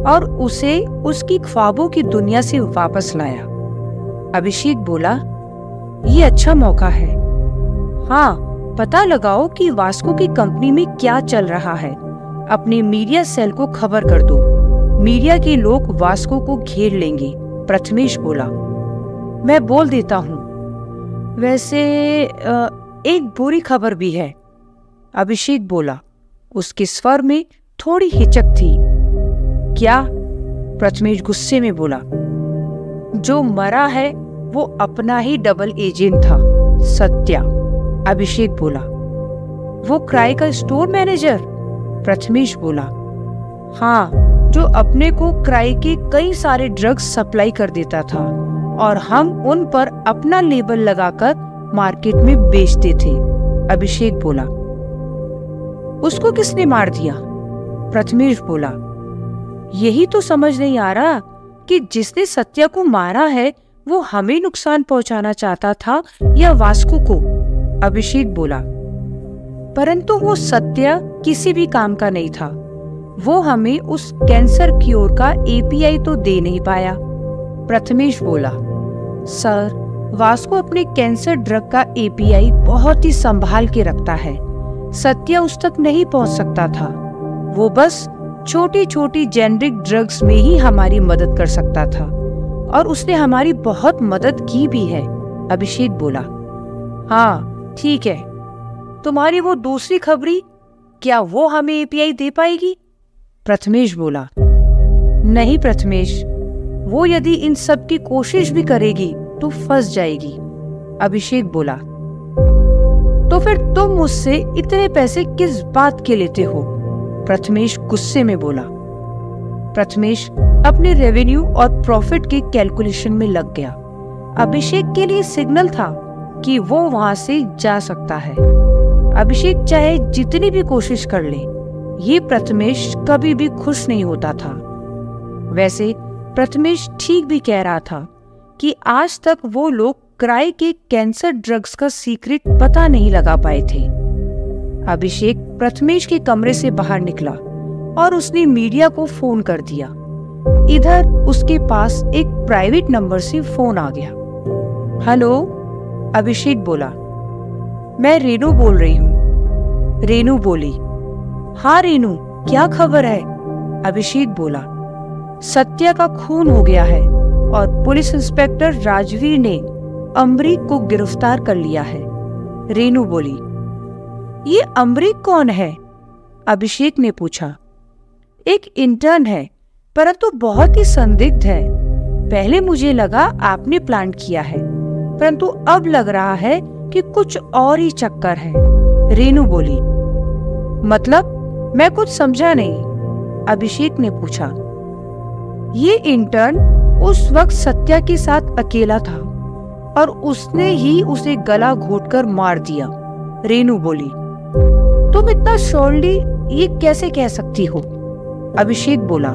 और उसे उसकी ख्वाबों की दुनिया से वापस लाया। अभिषेक बोला, ये अच्छा मौका है। हाँ, पता लगाओ कि वास्को की कंपनी में क्या चल रहा है। अपने मीडिया सेल को खबर कर दो। मीडिया के लोग वास्को को घेर लेंगे। प्रथमेश बोला। मैं बोल देता हूँ। वैसे एक बुरी खबर भी है, अभिषेक बोला। उसके स्वर में थोड़ी हिचक थी। क्या? प्रथमेश गुस्से में बोला। जो मरा है वो अपना ही डबल एजेंट था, सत्या, अभिषेक बोला। वो क्राई का स्टोर मैनेजर? प्रथमेश बोला। हाँ, जो अपने को क्राई के कई सारे ड्रग्स सप्लाई कर देता था और हम उन पर अपना लेबल लगाकर मार्केट में बेचते थे, अभिषेक बोला। उसको किसने मार दिया? प्रथमेश बोला। यही तो समझ नहीं आ रहा कि जिसने सत्या को मारा है वो हमें नुकसान पहुंचाना चाहता था या वास्को को, अभिषेक बोला। परंतु वो सत्या किसी भी काम का नहीं था। वो हमें उस कैंसर क्योर का एपीआई तो दे नहीं पाया, प्रथमेश बोला। सर, वास्को अपने कैंसर ड्रग का एपीआई बहुत ही संभाल के रखता है। सत्या उस तक नहीं पहुंच सकता था। वो बस छोटी छोटी जेनरिक ड्रग्स में ही हमारी मदद कर सकता था और उसने हमारी बहुत मदद की भी है, अभिषेक बोला। हाँ ठीक है, तुम्हारी वो दूसरी खबरी, क्या वो हमें एपीआई दे पाएगी? प्रथमेश बोला। नहीं प्रथमेश, वो यदि इन सब की कोशिश भी करेगी तो फंस जाएगी, अभिषेक बोला। तो फिर तुम मुझसे इतने पैसे किस बात के लेते हो? प्रथमेश गुस्से में बोला। प्रथमेश अपने रेवेन्यू और प्रॉफिट के कैलकुलेशन में लग गया। अभिषेक के लिए सिग्नल था कि वो वहां से जा सकता है। अभिषेक चाहे जितनी भी कोशिश कर ले, ये प्रथमेश कभी भी खुश नहीं होता था। वैसे प्रथमेश ठीक भी कह रहा था कि आज तक वो लोग क्राई के कैंसर ड्रग्स का सीक्रेट पता नहीं लगा पाए थे। अभिषेक प्रथमेश के कमरे से बाहर निकला और उसने मीडिया को फोन कर दिया। इधर उसके पास एक प्राइवेट नंबर से फोन आ गया। हेलो, अभिषेक बोला। मैं रेनू बोल रही हूँ। रेनू बोली। हाँ रेनू, क्या खबर है? अभिषेक बोला। सत्या का खून हो गया है और पुलिस इंस्पेक्टर राजवीर ने अमरीक को गिरफ्तार कर लिया है, रेनू बोली। ये अमरीक कौन है? अभिषेक ने पूछा। एक इंटर्न है, परंतु बहुत ही संदिग्ध है। पहले मुझे लगा आपने प्लान किया है, परंतु अब लग रहा है कि कुछ और ही चक्कर है, रेनू बोली। मतलब? मैं कुछ समझा नहीं, अभिषेक ने पूछा। ये इंटर्न उस वक्त सत्या के साथ अकेला था और उसने ही उसे गला घोटकर मार दिया, रेनू बोली। तुम इतना श्योरली ये कैसे कह सकती हो? अभिषेक बोला।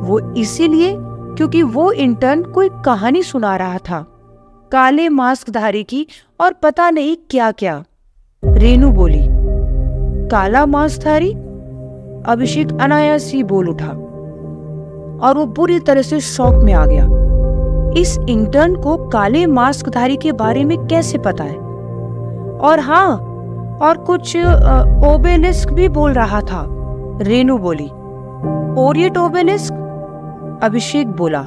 वो इसीलिए क्योंकि वो इंटर्न कोई कहानी सुना रहा था, काले मास्कधारी की और पता नहीं क्या क्या, रेनू बोली। काला मास्कधारी? अभिषेक अनायास ही बोल उठा और वो बुरी तरह से शॉक में आ गया। इस इंटर्न को काले मास्कधारी के बारे में कैसे पता है? और हाँ, और कुछ ओबेलिस्क भी बोल रहा था, रेनू बोली। Orient obelisk? अभिषेक बोला।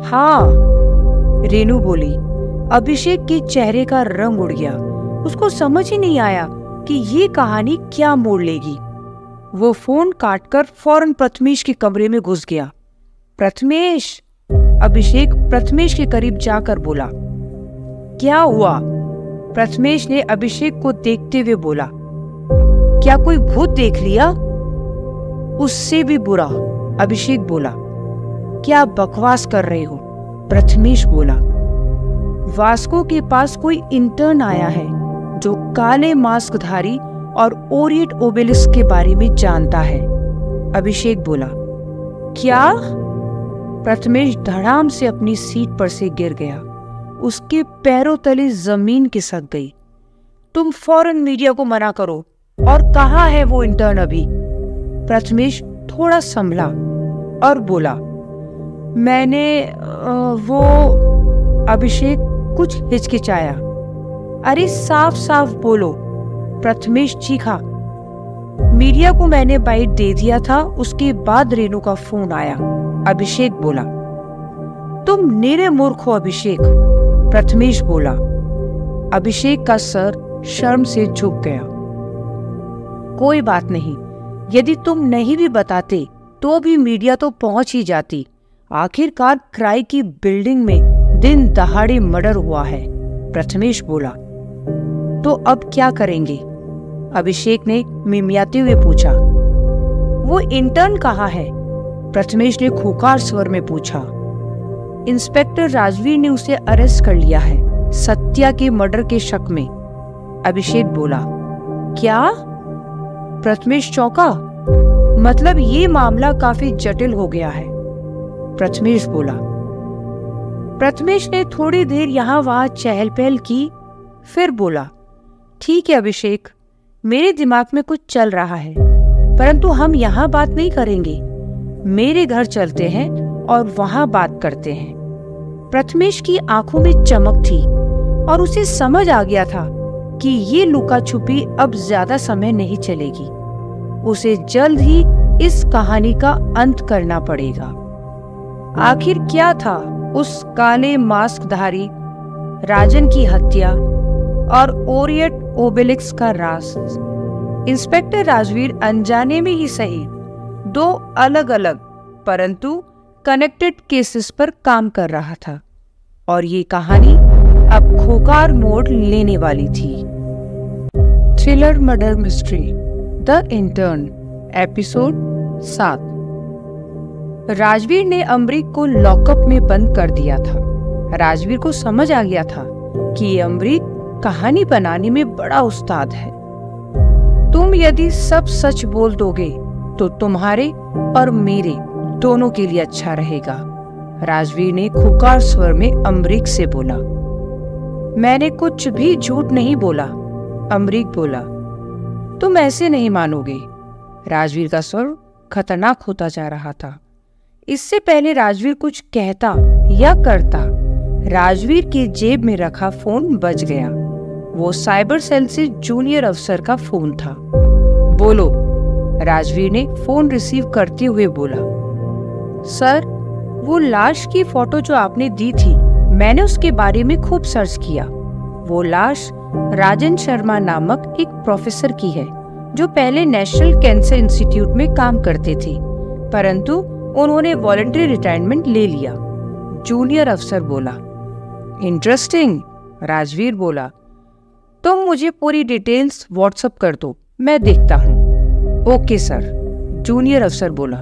हाँ, रेनू बोली। अभिषेक के चेहरे का रंग उड़ गया। उसको समझ ही नहीं आया कि ये कहानी क्या मोड़ लेगी। वो फोन काटकर फौरन प्रथमेश के कमरे में घुस गया। प्रथमेश, अभिषेक प्रथमेश के करीब जाकर बोला। क्या हुआ? प्रथमेश ने अभिषेक को देखते हुए बोला। क्या कोई भूत देख लिया? उससे भी बुरा, अभिषेक बोला। क्या बकवास कर रहे हो? प्रथमेश बोला। वास्को के पास कोई इंटर्न आया है जो काले मास्कधारी और ओरिएंट ओबेलिस्क के बारे में जानता है, अभिषेक बोला। क्या? प्रथमेश धड़ाम से अपनी सीट पर से गिर गया। उसके पैरों तले जमीन खिसक गई। तुम फौरन मीडिया को मना करो। और कहाँ है वो इंटर्न अभी? प्रथमेश थोड़ा संभला और बोला। मैंने वो अभिषेक कुछ हिचकिचाया। अरे साफ साफ बोलो, प्रथमेश चीखा। मीडिया को मैंने बाइट दे दिया था, उसके बाद रेणु का फोन आया, अभिषेक बोला। तुम निरे मूर्ख हो अभिषेक, प्रथमेश बोला। अभिषेक का सर शर्म से झुक गया। कोई बात नहीं, यदि तुम नहीं भी बताते तो भी मीडिया तो पहुंच ही जाती। आखिरकार क्राई की बिल्डिंग में दिन दहाड़े मर्डर हुआ है, प्रथमेश बोला। तो अब क्या करेंगे? अभिषेक ने मिमियाते हुए पूछा। वो इंटर्न कहाँ है? प्रथमेश ने खूंखार स्वर में पूछा। इंस्पेक्टर राजवीर ने उसे अरेस्ट कर लिया है, सत्या के मर्डर के शक में, अभिषेक बोला। क्या? प्रथमेश चौंका। मतलब ये मामला काफी जटिल हो गया है, प्रथमेश बोला। प्रथमेश ने थोड़ी देर यहाँ वहां चहल पहल की, फिर बोला, ठीक है अभिषेक, मेरे दिमाग में कुछ चल रहा है, परंतु हम यहाँ बात नहीं करेंगे। मेरे घर चलते हैं और वहां बात करते हैं। प्रथमेश की आंखों में चमक थी और उसे समझ आ गया था कि ये लुका छुपी अब ज्यादा समय नहीं चलेगी। उसे जल्द ही इस कहानी का अंत करना पड़ेगा। आखिर क्या था उस काले मास्कधारी राजन की हत्या और ओरिएंट ओबेलिस्क का राज? इंस्पेक्टर राजवीर अनजाने में ही सही दो अलग अलग परंतु कनेक्टेड केसेस पर काम कर रहा था और ये कहानी अब खोकार मोड़ लेने वाली थी। Thriller murder mystery the intern, episode 7। Rajveer ने अमरीक को लॉकअप में बंद कर दिया था। राजवीर को समझ आ गया था कि अमरीक कहानी बनाने में बड़ा उस्ताद है। तुम यदि सब सच बोल दोगे तो तुम्हारे और मेरे दोनों के लिए अच्छा रहेगा, राजवीर ने खूंखार स्वर में अमरीक से बोला। मैंने कुछ भी झूठ नहीं बोला, अमरीक बोला। तुम ऐसे नहीं मानोगे। राजवीर का स्वर खतरनाक होता जा रहा था। इससे पहले राजवीर कुछ कहता या करता, राजवीर के जेब में रखा फोन बज गया। वो साइबर सेल से जूनियर अफसर का फोन था। बोलो, राजवीर ने फोन रिसीव करते हुए बोला। सर, वो लाश की फोटो जो आपने दी थी, मैंने उसके बारे में खूब सर्च किया। वो लाश राजन शर्मा नामक एक प्रोफेसर की है जो पहले नेशनल कैंसर इंस्टीट्यूट में काम करते थे, परंतु उन्होंने वॉलंटरी रिटायरमेंट ले लिया, जूनियर अफसर बोला। इंटरेस्टिंग, राजवीर बोला। तुम मुझे पूरी डिटेल्स व्हाट्सएप कर दो, मैं देखता हूँ। ओके सर, जूनियर अफसर बोला।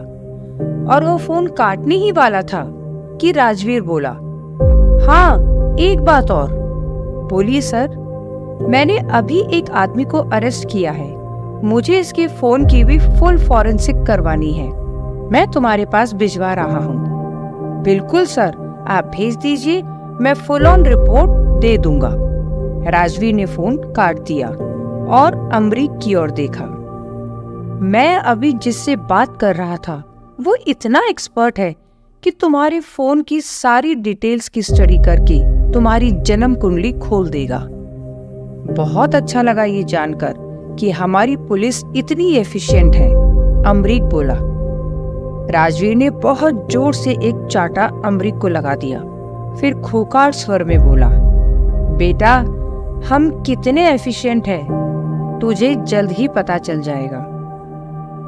और वो फोन काटने ही वाला था कि राजवीर बोला, हाँ एक बात और। बोलिए सर। मैंने अभी एक आदमी को अरेस्ट किया है। मुझे इसके फोन की भी फुल फॉरेंसिक करवानी है। मैं तुम्हारे पास भिजवा रहा हूँ। बिल्कुल सर, आप भेज दीजिए, मैं फुल ऑन रिपोर्ट दे दूंगा। राजवीर ने फोन काट दिया और अमरीक की ओर देखा। मैं अभी जिससे बात कर रहा था वो इतना एक्सपर्ट है कि तुम्हारे फोन की सारी डिटेल्स की स्टडी करके तुम्हारी जन्म कुंडली खोल देगा। बहुत अच्छा लगा ये जानकर कि हमारी पुलिस इतनी एफिशिएंट है, अमरीक बोला। राजवीर ने बहुत जोर से एक चाटा अमरीक को लगा दिया, फिर खूंखार स्वर में बोला, बेटा हम कितने एफिशिएंट हैं तुझे जल्द ही पता चल जाएगा।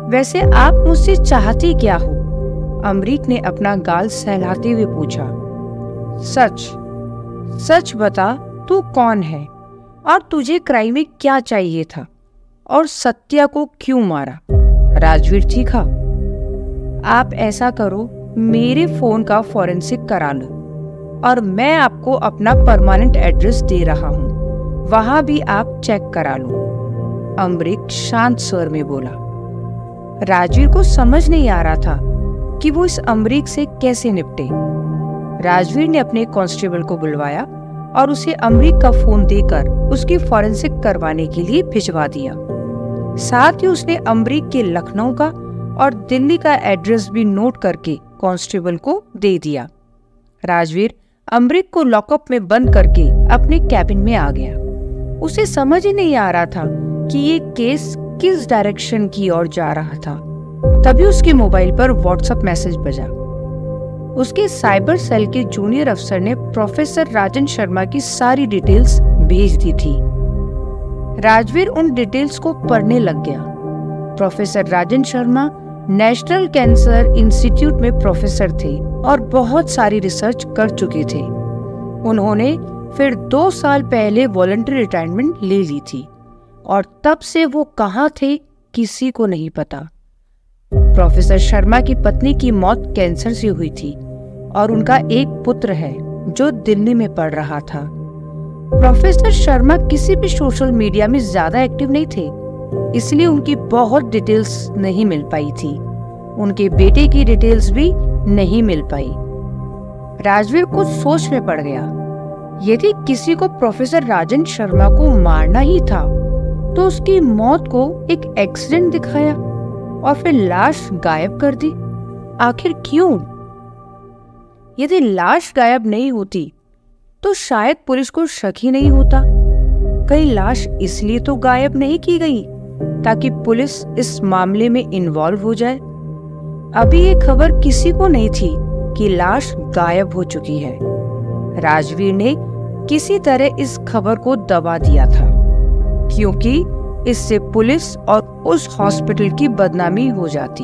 वैसे आप मुझसे चाहते क्या हो? अमरीक ने अपना गाल सहलाते हुए पूछा। सच सच बता, तू कौन है और तुझे क्राइम में क्या चाहिए था और सत्या को क्यों मारा? राजवीर चीखा। आप ऐसा करो, मेरे फोन का फॉरेंसिक करा लो और मैं आपको अपना परमानेंट एड्रेस दे रहा हूँ, वहां भी आप चेक करा लो, अमरीक शांत स्वर में बोला। राजवीर को समझ नहीं आ रहा था कि वो इस अमरीक से कैसे निपटे। राजवीर ने अपने कांस्टेबल को बुलवाया और उसे अमरीक का फोन देकर उसकी फॉरेंसिक करवाने के लिए भिजवा दिया। साथ ही उसने अमरीक के लखनऊ का और दिल्ली का एड्रेस भी नोट करके कांस्टेबल को दे दिया। राजवीर अमरीक को लॉकअप में बंद करके अपने कैबिन में आ गया। उसे समझ ही नहीं आ रहा था कि ये केस किस डायरेक्शन की ओर जा रहा था। तभी उसके मोबाइल पर व्हाट्सएप मैसेज बजा। उसके साइबर सेल के जूनियर अफसर ने प्रोफेसर राजन शर्मा की सारी डिटेल्स भेज दी थी। राजवीर उन डिटेल्स को पढ़ने लग गया। Professor Rajan Sharma national cancer institute में प्रोफेसर थे और बहुत सारी रिसर्च कर चुके थे। उन्होंने फिर 2 साल पहले वॉलंटरी रिटायरमेंट ले ली थी और तब से वो कहाँ थे किसी को नहीं पता। प्रोफेसर शर्मा की पत्नी की मौत कैंसर से हुई थी और उनका एक पुत्र है जो दिल्ली में पढ़ रहा था। प्रोफेसर शर्मा किसी भी सोशल मीडिया में ज्यादा एक्टिव नहीं थे, इसलिए उनकी बहुत डिटेल्स नहीं मिल पाई थी। उनके बेटे की डिटेल्स भी नहीं मिल पाई। राजवीर कुछ सोच में पड़ गया। यदि किसी को प्रोफेसर राजन शर्मा को मारना ही था तो उसकी मौत को एक एक्सीडेंट दिखाया और फिर लाश गायब कर दी। आखिर क्यों? यदि लाश गायब नहीं होती तो शायद पुलिस को शक ही नहीं होता। कहीं लाश इसलिए तो गायब नहीं की गई ताकि पुलिस इस मामले में इन्वॉल्व हो जाए। अभी ये खबर किसी को नहीं थी कि लाश गायब हो चुकी है। राजवीर ने किसी तरह इस खबर को दबा दिया था, क्योंकि इससे पुलिस और उस हॉस्पिटल की बदनामी हो जाती।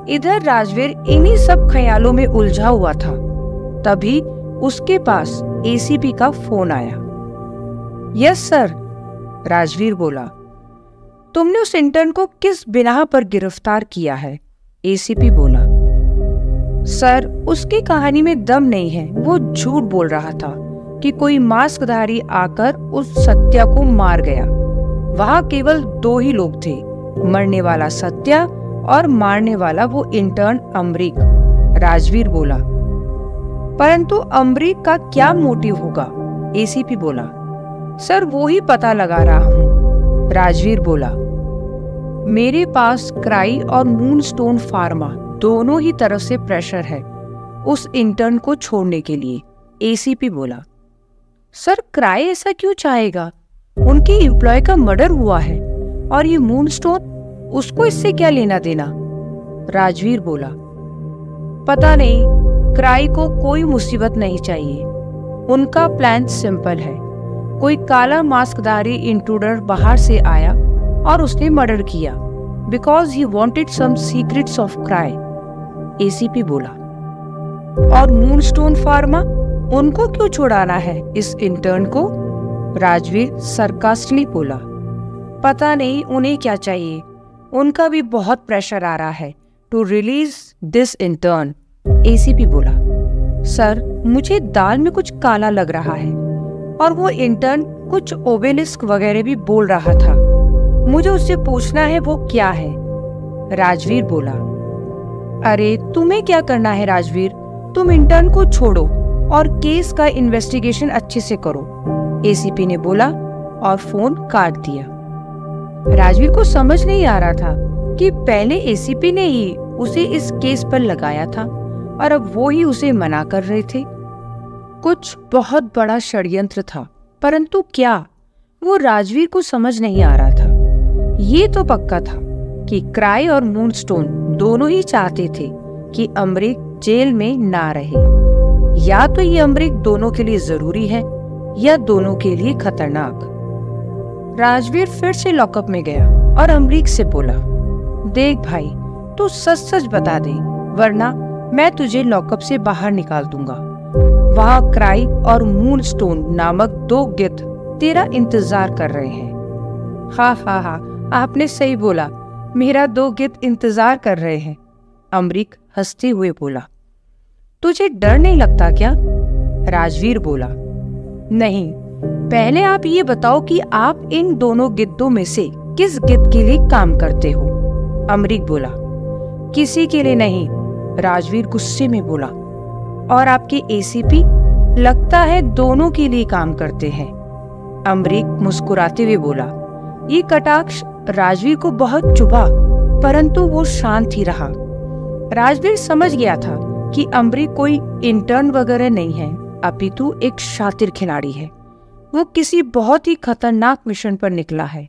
इधर राजवीर इन्हीं सब ख्यालों में उलझा हुआ था। तभी उसके पास एसीपी का फोन आया। यस सर, राजवीर बोला। तुमने उस इंटर्न को किस बिना पर गिरफ्तार किया है? एसीपी बोला। सर, उसकी कहानी में दम नहीं है। वो झूठ बोल रहा था कि कोई मास्कधारी आकर उस सत्या को मार गया। वहां केवल 2 ही लोग थे, मरने वाला सत्या और मारने वाला वो इंटर्न अमरीक, राजवीर बोला। परंतु अमरीक का क्या मोटिव होगा? एसीपी बोला। सर, वो ही पता लगा रहा हूँ, राजवीर बोला। मेरे पास क्राई और मूनस्टोन फार्मा दोनों ही तरफ से प्रेशर है उस इंटर्न को छोड़ने के लिए, एसीपी बोला। सर, क्राई ऐसा क्यों चाहेगा? उनकी एम्प्लॉय का मर्डर हुआ है और ये मूनस्टोन, उसको इससे क्या लेना देना? राजवीर बोला। पता नहीं, क्राई को कोई मुसीबत नहीं चाहिए। उनका प्लान सिंपल है। कोई काला मास्कधारी इंट्रूडर बाहर से आया और उसने मर्डर किया because he wanted some secrets of cry, ACP बोला। और मूनस्टोन फार्मा, उनको क्यों छुड़ाना है इस इंटर्न को? राजवीर सरकास्टिकली बोला। पता नहीं उन्हें क्या चाहिए। उनका भी बहुत प्रेशर आ रहा है to release this intern, ACP बोला। सर, मुझे दाल में कुछ काला लग रहा है और वो इंटर्न कुछ ओबेलिस्क वगैरह भी बोल रहा था। मुझे उससे पूछना है वो क्या है, राजवीर बोला। अरे तुम्हें क्या करना है राजवीर? तुम इंटर्न को छोड़ो और केस का इन्वेस्टिगेशन अच्छे से करो, एसीपी ने बोला और फोन काट दिया। राजवीर को समझ नहीं आ रहा था कि पहले एसीपी ने ही उसे इस केस पर लगाया था और अब वो ही उसे मना कर रहे थे। कुछ बहुत बड़ा षड्यंत्र था, परंतु क्या, वो राजवीर को समझ नहीं आ रहा था। ये तो पक्का था कि क्राई और मूनस्टोन दोनों ही चाहते थे कि अमरीक जेल में ना रहे। या तो ये अमरीक दोनों के लिए जरूरी है या दोनों के लिए खतरनाक। राजवीर फिर से लॉकअप में गया और अमरीक से बोला, देख भाई, तू सच सच बता दे, वरना मैं तुझे लॉकअप से बाहर निकाल दूंगा। वहाँ क्राई और मूनस्टोन नामक 2 गिद्ध तेरा इंतजार कर रहे हैं। हाँ हाँ हाँ, आपने सही बोला, मेरा 2 गिद्ध इंतजार कर रहे हैं, अमरीक हंसते हुए बोला। तुझे डर नहीं लगता क्या? राजवीर बोला। नहीं, पहले आप ये बताओ कि आप इन दोनों गिद्धों में से किस गिद्ध के लिए काम करते हो, अमरीक बोला। किसी के लिए नहीं, राजवीर गुस्से में बोला। और आपके एसीपी? लगता है दोनों के लिए काम करते हैं, अमरीक मुस्कुराते हुए बोला। ये कटाक्ष राजवीर को बहुत चुभा, परंतु वो शांत ही रहा। राजवीर समझ गया था कि अमरीक कोई इंटर्न वगैरह नहीं है अपितु एक शातिर खिलाड़ी है। वो किसी बहुत ही खतरनाक मिशन पर निकला है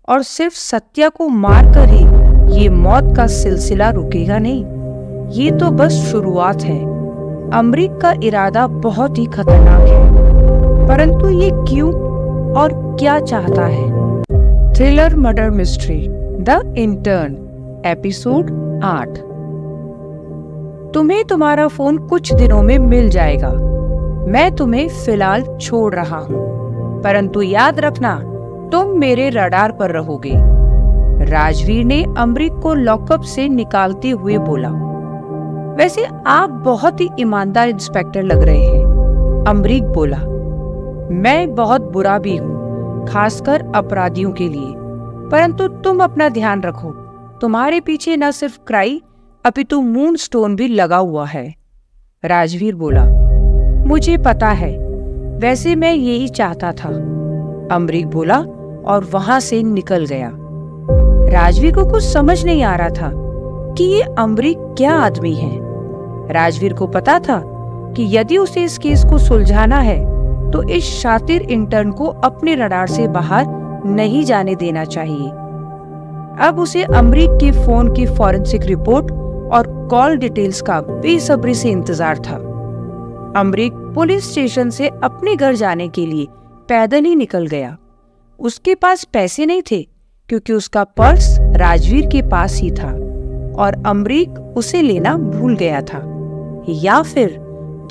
और सिर्फ सत्या को मारकर ही ये मौत का सिलसिला रुकेगा नहीं। ये तो बस शुरुआत है। अमरीक का इरादा बहुत ही खतरनाक है, परंतु ये क्यों और क्या चाहता है? Thriller murder mystery the intern episode 8। तुम्हें तुम्हारा फोन कुछ दिनों में मिल जाएगा। मैं तुम्हें फिलहाल छोड़ रहा हूँ, परंतु याद रखना तुम मेरे रडार पर रहोगे। राजवीर ने अमरीक को लॉकअप से निकालते हुए बोला। वैसे आप बहुत ही ईमानदार इंस्पेक्टर लग रहे हैं, अमरीक बोला। मैं बहुत बुरा भी हूँ, खासकर अपराधियों के लिए, परंतु तुम अपना ध्यान रखो। तुम्हारे पीछे न सिर्फ क्राई अपितु मूनस्टोन भी लगा हुआ है। राजवीर बोला। मुझे पता है, वैसे मैं यही चाहता था, अमरीक बोला और वहां से निकल गया। राजवीर को कुछ समझ नहीं आ रहा था कि ये अमरीक क्या आदमी है। राजवीर को पता था कि यदि उसे इस केस को सुलझाना है तो इस शातिर इंटर्न को अपने रडार से बाहर नहीं जाने देना चाहिए। अब उसे अमरीक के फोन की फॉरेंसिक रिपोर्ट और कॉल डिटेल्स का बेसब्री से इंतजार था। अमरीक पुलिस स्टेशन से अपने घर जाने के लिए पैदल ही निकल गया। उसके पास पैसे नहीं थे क्योंकि उसका पर्स राजवीर के पास ही था और अमरीक उसे लेना भूल गया था, या फिर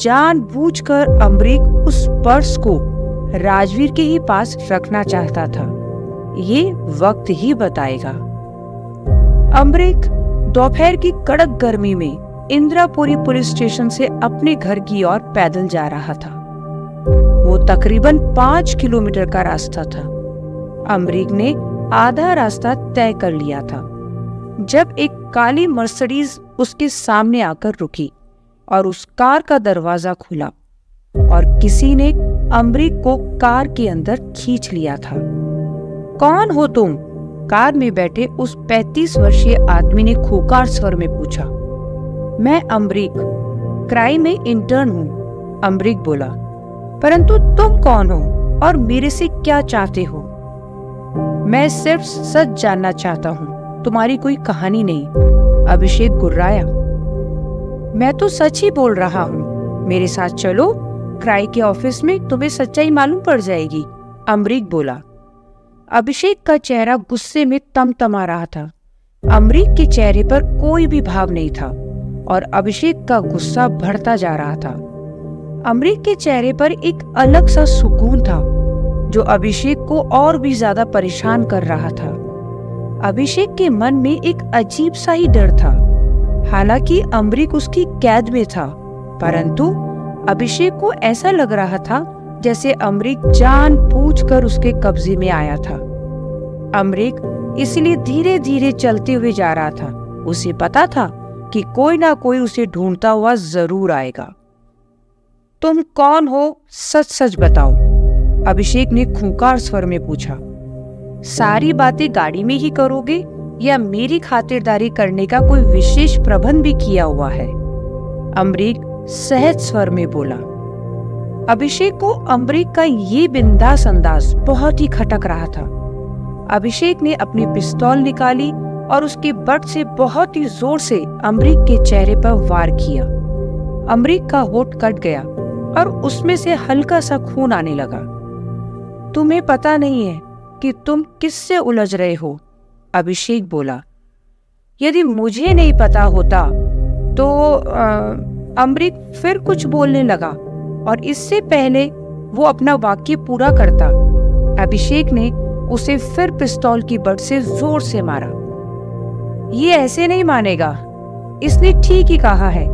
जानबूझकर अमरीक उस पर्स को राजवीर के ही पास रखना चाहता था। ये वक्त ही बताएगा। अमरीक दोपहर की कड़क गर्मी में इंदिरापुरी पुलिस स्टेशन से अपने घर की ओर पैदल जा रहा था। वो तकरीबन 5 किलोमीटर का रास्ता था। अमरीक ने आधा रास्ता तय कर लिया था जब एक काली मर्सिडीज उसके सामने आकर रुकी और उस कार का दरवाजा खुला और किसी ने अमरीक को कार के अंदर खींच लिया था। कौन हो तुम? कार में बैठे उस 35 वर्षीय आदमी ने खूंखार स्वर में पूछा। मैं अमरीक, क्राइम में इंटर्न हूँ, अमरीक बोला। परंतु तुम कौन हो और मेरे से क्या चाहते हो? मैं सिर्फ सच जानना चाहता हूँ, तुम्हारी कोई कहानी नहीं, अभिषेक गुर्राया। मैं तो सच ही बोल रहा हूँ, मेरे साथ चलो, क्राई के ऑफिस में तुम्हें सच्चाई मालूम पड़ जाएगी, अमरीक बोला। अभिषेक का चेहरा गुस्से में तमतमा रहा था। अमरीक के चेहरे पर कोई भी भाव नहीं था और अभिषेक का गुस्सा बढ़ता जा रहा था। अमरीक के चेहरे पर एक अलग सा सुकून था जो अभिषेक को और भी ज्यादा परेशान कर रहा था। अभिषेक के मन में एक अजीब सा ही डर था। हालांकि अमरीक उसकी कैद में था, परंतु अभिषेक को ऐसा लग रहा था जैसे अमरीक जानबूझकर उसके कब्जे में आया था। अमरीक इसलिए धीरे धीरे चलते हुए जा रहा था। उसे पता था कि कोई ना कोई उसे ढूंढता हुआ जरूर आएगा। तुम कौन हो, सच सच बताओ, अभिषेक ने खूंखार स्वर में पूछा। सारी बातें गाड़ी में ही करोगे या मेरी खातिरदारी करने का कोई विशेष प्रबंध भी किया हुआ है? अमरीक सहज स्वर में बोला। अभिषेक को अमरीक का ये बिंदास अंदाज बहुत ही खटक रहा था। अभिषेक ने अपनी पिस्तौल निकाली और उसके बट से बहुत ही जोर से अमरीक के चेहरे पर वार किया। अमरीक का होठ कट गया और उसमें से हल्का सा खून आने लगा। तुम्हें पता नहीं है कि तुम किससे उलझ रहे हो, अभिषेक बोला। यदि मुझे नहीं पता होता तो अमरीक फिर कुछ बोलने लगा और इससे पहले वो अपना वाक्य पूरा करता, अभिषेक ने उसे फिर पिस्तौल की बट से जोर से मारा। ये ऐसे नहीं मानेगा, इसने ठीक ही कहा है,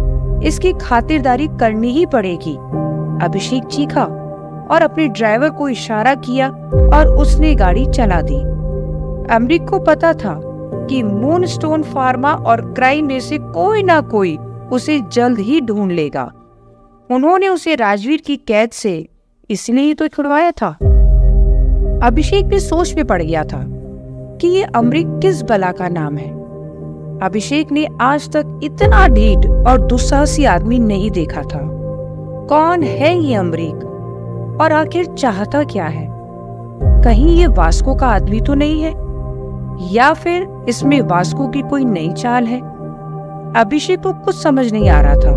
इसकी खातिरदारी करनी ही पड़ेगी, अभिषेक चीखा और अपने ड्राइवर को इशारा किया और उसने गाड़ी चला दी। अमरीक को पता था कि मूनस्टोन फार्मा और क्राइम में से कोई ना कोई उसे जल्द ही ढूंढ लेगा। उन्होंने उसे राजवीर की कैद से इसलिए ही तो छुड़वाया था। अभिषेक भी सोच में पड़ गया था कि ये अमरीक किस बला का नाम है। अभिषेक ने आज तक इतना ढीठ और दुस्साहसी आदमी नहीं देखा था। कौन है ये अमरीक और आखिर चाहता क्या है? कहीं ये वास्को का आदमी तो नहीं है, या फिर इसमें वास्को की कोई नई चाल है? अभिषेक को कुछ समझ नहीं आ रहा था।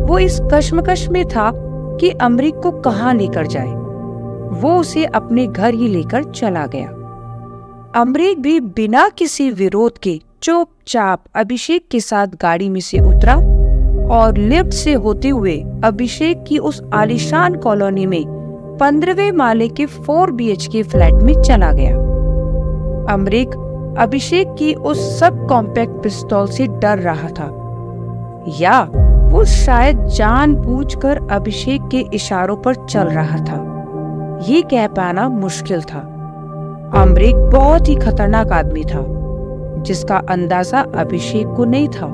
वो इस कश्मकश में था कि अमरीक को कहाँ लेकर जाए। वो उसे अपने घर ही लेकर चला गया। अमरीक भी बिना किसी विरोध के चुपचाप अभिषेक के साथ गाड़ी में से उतरा और लिफ्ट से होते हुए अभिषेक की उस आलीशान कॉलोनी में 15वें माले के 4 BHK फ्लैट में चला गया। अमरीक अभिषेक की उस सब कॉम्पैक्ट पिस्तौल से डर रहा था, या वो शायद जानबूझकर अभिषेक के इशारों पर चल रहा था। ये कह पाना मुश्किल था। अमरीक बहुत ही खतरनाक आदमी था, जिसका अंदाजा अभिषेक को नहीं था।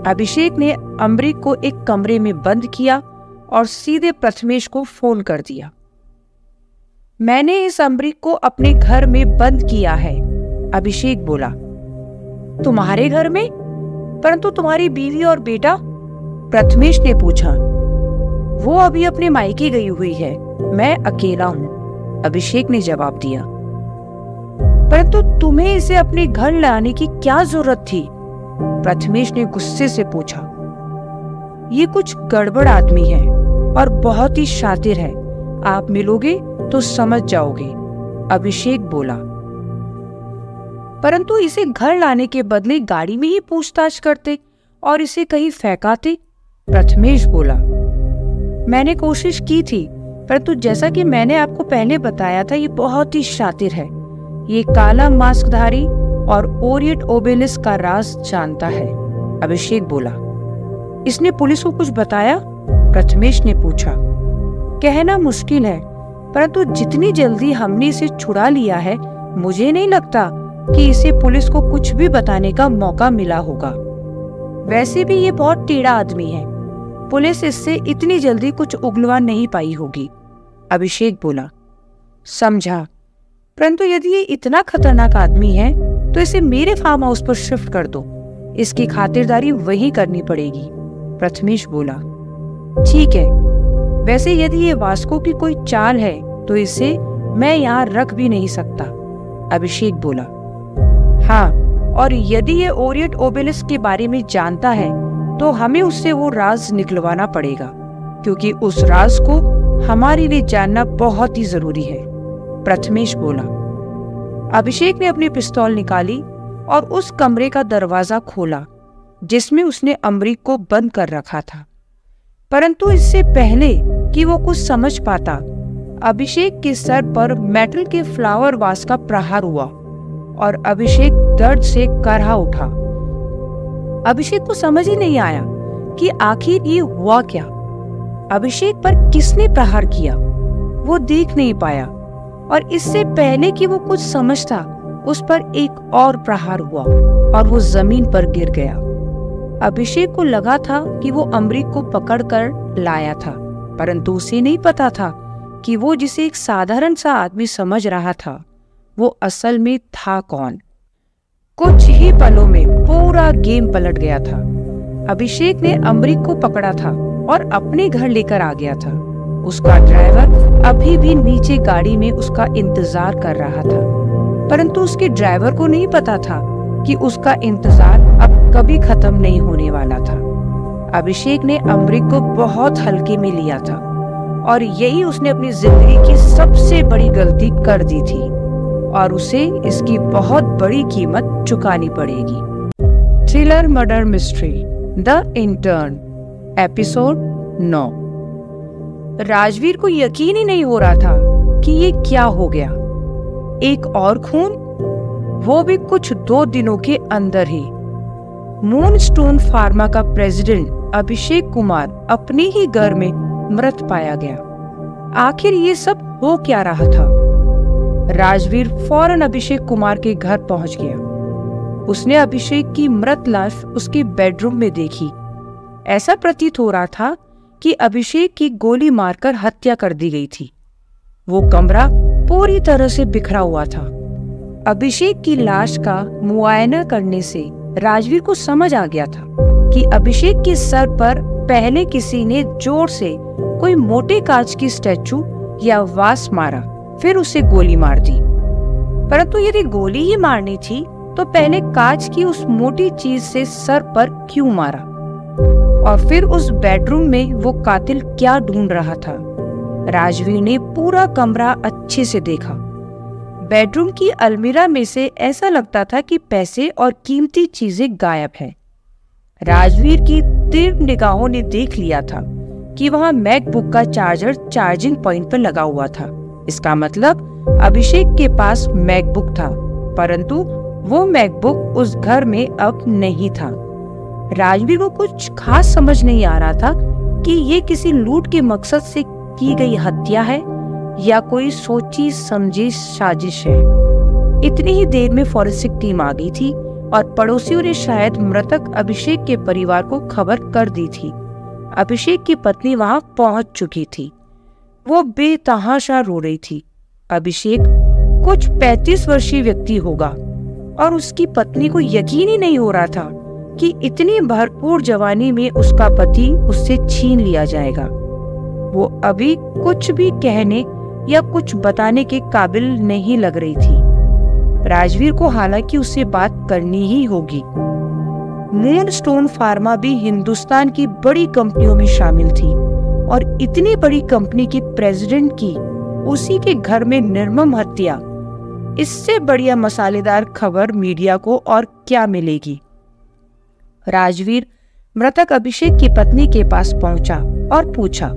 अभिषेक ने अमरीक को एक कमरे में बंद किया और सीधे प्रथमेश को फोन कर दिया। मैंने इस अमरीक को अपने घर में बंद किया है, अभिषेक बोला। तुम्हारे घर में? परंतु तुम्हारी बीवी और बेटा? प्रथमेश ने पूछा। वो अभी अपने मायके गई हुई है, मैं अकेला हूँ, अभिषेक ने जवाब दिया। परंतु तुम्हें इसे अपने घर लाने की क्या जरूरत थी? प्रथमेश ने गुस्से से पूछा। ये कुछ गड़बड़ आदमी है और बहुत ही शातिर है, आप मिलोगे तो समझ जाओगे, अभिषेक बोला। परंतु इसे घर लाने के बदले गाड़ी में ही पूछताछ करते और इसे कहीं फेंकाते, प्रथमेश बोला। मैंने कोशिश की थी, परंतु जैसा कि मैंने आपको पहले बताया था, ये बहुत ही शातिर है। ये काला मास्कधारी और ओरिएंट ओबेलिस्क का राज जानता है, अभिषेक बोला। इसने पुलिस को कुछ बताया? प्रथमेश ने पूछा। कहना मुश्किल है, परंतु जितनी जल्दी हमने इसे छुड़ा लिया है, मुझे नहीं लगता कि इसे पुलिस को कुछ भी बताने का मौका मिला होगा। वैसे भी ये बहुत टेढ़ा आदमी है, पुलिस इससे इतनी जल्दी कुछ उगलवा नहीं पाई होगी, अभिषेक बोला। समझा, परंतु यदि ये इतना खतरनाक आदमी है तो इसे मेरे फार्म हाउस पर शिफ्ट कर दो, इसकी खातिरदारी वहीं करनी पड़ेगी, प्रथमेश बोला। ठीक है, वैसे यदि ये वास्को की कोई चाल है तो इसे मैं यहाँ रख भी नहीं सकता, अभिषेक बोला। हाँ, और यदि ये ओरिएंट ओबेलिस्क के बारे में जानता है तो हमें उससे वो राज निकलवाना पड़ेगा, क्योंकि उस राज को हमारे लिए जानना बहुत ही जरूरी है, प्रथमेश बोला। अभिषेक ने अपनी पिस्तौल निकाली और उस कमरे का दरवाजा खोला जिसमें उसने अमरीक को बंद कर रखा था। परंतु इससे पहले कि वो कुछ समझ पाता, अभिषेक के सर पर मेटल के फ्लावर वास का प्रहार हुआ और अभिषेक दर्द से करहा उठा। अभिषेक को समझ ही नहीं आया कि आखिर ये हुआ क्या। अभिषेक पर किसने प्रहार किया, वो देख नहीं पाया, और इससे पहले कि वो कुछ समझता, उस पर एक और प्रहार हुआ और वो जमीन पर गिर गया। अभिषेक को लगा था कि वो अमरीक को पकड़कर लाया था, परंतु उसे नहीं पता था कि वो जिसे एक साधारण सा आदमी समझ रहा था, वो असल में था कौन। कुछ ही पलों में पूरा गेम पलट गया था। अभिषेक ने अमरीक को पकड़ा था और अपने घर लेकर आ गया था। उसका ड्राइवर अभी भी नीचे गाड़ी में उसका इंतजार कर रहा था, परंतु उसके ड्राइवर को नहीं पता था कि उसका इंतजार अब कभी खत्म नहीं होने वाला था। अभिषेक ने अमरीक को बहुत हल्के में लिया था और यही उसने अपनी जिंदगी की सबसे बड़ी गलती कर दी थी और उसे इसकी बहुत बड़ी कीमत चुकानी पड़ेगी। Thriller murder mystery the intern, episode 9। Rajveer को यकीन ही नहीं हो रहा था कि ये क्या हो गया। एक और खून, वो भी कुछ 2 दिनों के अंदर ही। मूनस्टोन फार्मा का प्रेसिडेंट अभिषेक कुमार अपने ही घर में मृत पाया गया। आखिर ये सब हो क्या रहा था? राजवीर फौरन अभिषेक कुमार के घर पहुंच गया। उसने अभिषेक की मृत लाश उसके बेडरूम में देखी। ऐसा प्रतीत हो रहा था कि अभिषेक की गोली मारकर हत्या कर दी गई थी। वो कमरा पूरी तरह से बिखरा हुआ था। अभिषेक की लाश का मुआयना करने से राजवीर को समझ आ गया था कि अभिषेक के सर पर पहले किसी ने जोर से कोई मोटे कांच की स्टैचू या वास मारा, फिर उसे गोली मार दी। परंतु यदि गोली ही मारनी थी तो पहले कांच की उस मोटी चीज से सर पर क्यों मारा? और फिर उस बेडरूम में वो कातिल क्या ढूंढ रहा था? राजवीर ने पूरा कमरा अच्छे से देखा। बेडरूम की अलमीरा में से ऐसा लगता था कि पैसे और कीमती चीजें गायब हैं। राजवीर की तीव्र निगाहों ने देख लिया था कि वहां मैकबुक का चार्जर चार्जिंग पॉइंट पर लगा हुआ था। इसका मतलब अभिषेक के पास मैकबुक था, परंतु वो मैकबुक उस घर में अब नहीं था। राजवीर को कुछ खास समझ नहीं आ रहा था कि ये किसी लूट के मकसद से की गई हत्या है या कोई सोची समझी साजिश है। इतनी ही देर में फॉरेंसिक टीम आ गई थी और पड़ोसियों ने शायद मृतक अभिषेक के परिवार को खबर कर दी थी। अभिषेक की पत्नी वहां पहुंच चुकी थी। वो बेतहाशा रो रही थी। अभिषेक कुछ 35 वर्षीय व्यक्ति होगा और उसकी पत्नी को यकीन ही नहीं हो रहा था कि इतनी भरपूर जवानी में उसका पति उससे छीन लिया जाएगा। वो अभी कुछ भी कहने या कुछ बताने के काबिल नहीं लग रही थी। राजवीर को हालांकि उससे बात करनी ही होगी। मूनस्टोन फार्मा भी हिंदुस्तान की बड़ी कंपनियों में शामिल थी और इतनी बड़ी कंपनी की प्रेसिडेंट की उसी के घर में निर्मम हत्या, इससे बढ़िया मसालेदार खबर मीडिया को और क्या मिलेगी। राजवीर मृतक अभिषेक की पत्नी के पास पहुंचा और पूछा,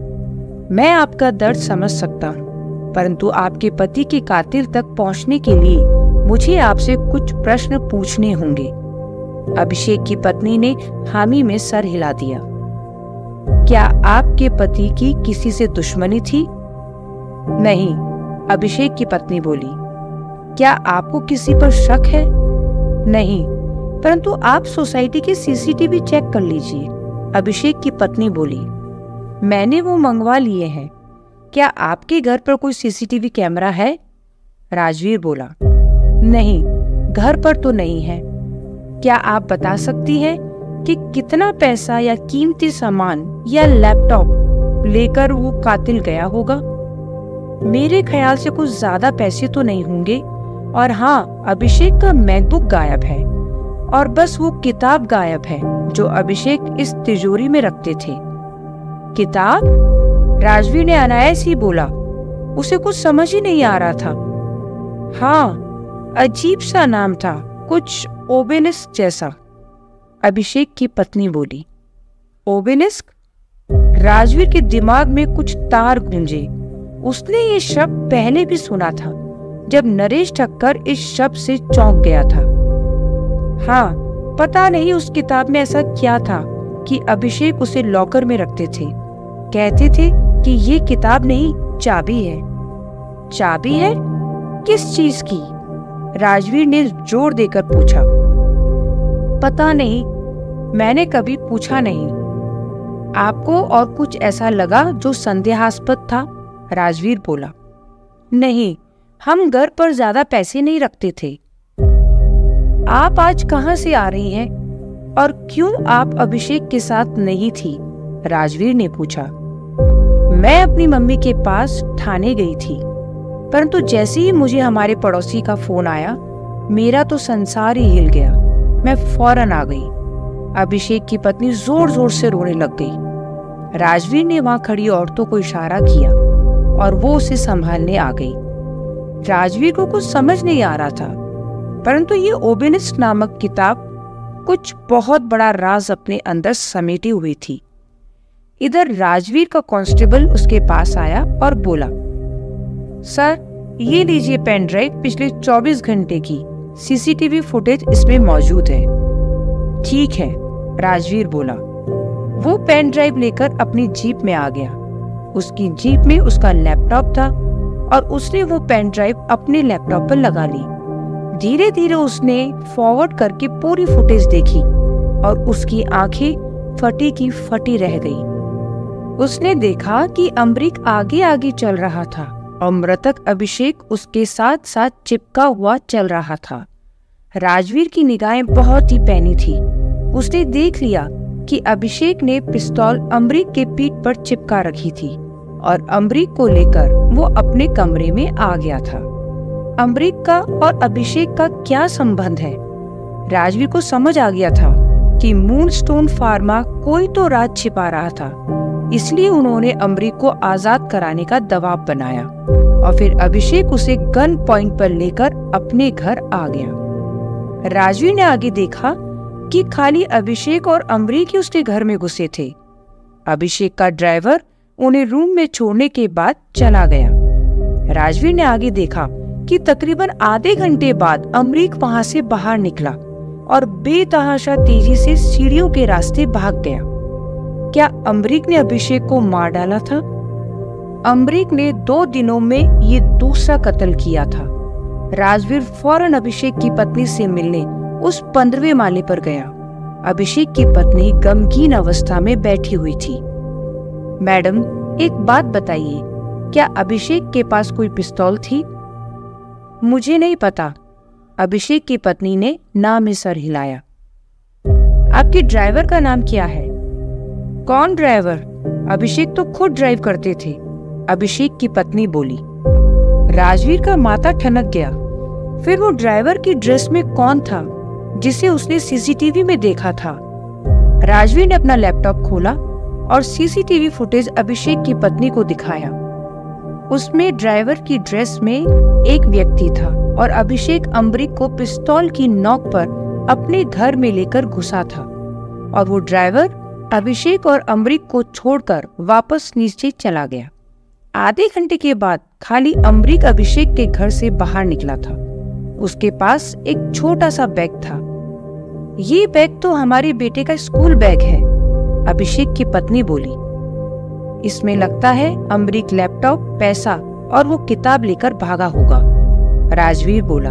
मैं आपका दर्द समझ सकता हूं, परंतु आपके पति के कातिल तक पहुंचने के लिए मुझे आपसे कुछ प्रश्न पूछने होंगे। अभिषेक की पत्नी ने हामी में सर हिला दिया। क्या आपके पति की किसी से दुश्मनी थी? नहीं, अभिषेक की पत्नी बोली। क्या आपको किसी पर शक है? नहीं, परंतु आप सोसाइटी के सीसीटीवी चेक कर लीजिए, अभिषेक की पत्नी बोली। मैंने वो मंगवा लिए हैं। क्या आपके घर पर कोई सीसीटीवी कैमरा है? राजवीर बोला। नहीं, घर पर तो नहीं है। क्या आप बता सकती हैं कि कितना पैसा या कीमती सामान या लैपटॉप लेकर वो कातिल गया होगा? मेरे ख्याल से कुछ ज्यादा पैसे तो नहीं होंगे, और हाँ, अभिषेक का मैकबुक गायब है और बस वो किताब गायब है जो अभिषेक इस तिजोरी में रखते थे। किताब? राजवीर ने अनायास ही बोला। उसे कुछ समझ ही नहीं आ रहा था। हाँ, अजीब सा नाम था, कुछ ओबेलिस्क जैसा, अभिषेक की पत्नी बोली। ओबेलिस्क? राजवीर के दिमाग में कुछ तार गूंजे। उसने ये शब्द पहले भी सुना था, जब नरेश ठक्कर इस शब्द से चौंक गया था। हाँ, पता नहीं उस किताब में ऐसा क्या था कि अभिषेक उसे लॉकर में रखते थे। कहते थे कि ये किताब नहीं, चाबी है। चाबी है? किस चीज की? राजवीर ने जोर देकर पूछा। पता नहीं, मैंने कभी पूछा नहीं। आपको और कुछ ऐसा लगा जो संदेहास्पद था? राजवीर बोला। नहीं, हम घर पर ज्यादा पैसे नहीं रखते थे। आप आज कहां से आ रही हैं और क्यों आप अभिषेक के साथ नहीं थी? राजवीर ने पूछा। मैं अपनी मम्मी के पास ठाणे गई थी, परंतु जैसे ही मुझे हमारे पड़ोसी का फोन आया, मेरा तो संसार ही हिल गया। मैं फौरन आ गई। अभिषेक की पत्नी जोर जोर से रोने लग गई। राजवीर ने वहां खड़ी औरतों को इशारा किया और वो उसे संभालने आ गई। राजवीर को कुछ समझ नहीं आ रहा था, परंतु ये ओबेलिस्क नामक किताब कुछ बहुत बड़ा राज अपने अंदर समेटी हुई थी। इधर राजवीर का कांस्टेबल उसके पास आया और बोला, सर, ये लीजिए पेन ड्राइव, पिछले 24 घंटे की सीसीटीवी फुटेज इसमें मौजूद है। ठीक है, राजवीर बोला। वो पेन ड्राइव लेकर अपनी जीप में आ गया। उसकी जीप में उसका लैपटॉप था और उसने वो पेन ड्राइव अपने लैपटॉप पर लगा ली। धीरे धीरे उसने फॉरवर्ड करके पूरी फुटेज देखी और उसकी आंखें फटी की फटी रह गई। उसने देखा कि अमरीक आगे आगे चल रहा था और मृतक अभिषेक उसके साथ साथ चिपका हुआ चल रहा था। राजवीर की निगाहें बहुत ही पैनी थी। उसने देख लिया कि अभिषेक ने पिस्तौल अमरीक के पीठ पर चिपका रखी थी और अमरीक को लेकर वो अपने कमरे में आ गया था। अमरीक का और अभिषेक का क्या संबंध है? राजवीर को समझ आ गया था कि मूनस्टोन फार्मा कोई तो राज छिपा रहा था, इसलिए उन्होंने अमरीक को आजाद कराने का दबाव बनाया और फिर अभिषेक उसे गन पॉइंट पर लेकर अपने घर आ गया। राजवीर ने आगे देखा कि खाली अभिषेक और अमरीक ही उसके घर में घुसे थे। अभिषेक का ड्राइवर उन्हें रूम में छोड़ने के बाद चला गया। राजवीर ने आगे देखा कि तकरीबन आधे घंटे बाद अमरीक वहां से बाहर निकला और बेतहाशा तेजी से सीढ़ियों के रास्ते भाग गया। क्या अमरीक ने अभिषेक को मार डाला था? अमरीक ने 2 दिनों में ये दूसरा कत्ल किया था। राजवीर फौरन अभिषेक की पत्नी से मिलने उस 15वें माले पर गया। अभिषेक की पत्नी गमगीन अवस्था में बैठी हुई थी। मैडम, एक बात बताइए, क्या अभिषेक के पास कोई पिस्तौल थी? मुझे नहीं पता, अभिषेक की पत्नी ने ना में सर हिलाया। आपके ड्राइवर का नाम क्या है? कौन ड्राइवर? अभिषेक तो खुद ड्राइव करते थे, अभिषेक की पत्नी बोली। राजवीर का माथा ठनक गया। फिर वो ड्राइवर की ड्रेस में कौन था जिसे उसने सीसीटीवी में देखा था? राजवीर ने अपना लैपटॉप खोला और सीसीटीवी फुटेज अभिषेक की पत्नी को दिखाया। उसमें ड्राइवर की ड्रेस में एक व्यक्ति था और अभिषेक अमरीक को पिस्तौल की नोक पर अपने घर में लेकर घुसा था और वो ड्राइवर अभिषेक और अमरीक को छोड़कर वापस नीचे चला गया। आधे घंटे के बाद खाली अमरीक अभिषेक के घर से बाहर निकला था। उसके पास एक छोटा सा बैग था। ये बैग तो हमारे बेटे का स्कूल बैग है, अभिषेक की पत्नी बोली। इसमें लगता है अमरीक लैपटॉप, पैसा और वो किताब लेकर भागा होगा, राजवीर बोला।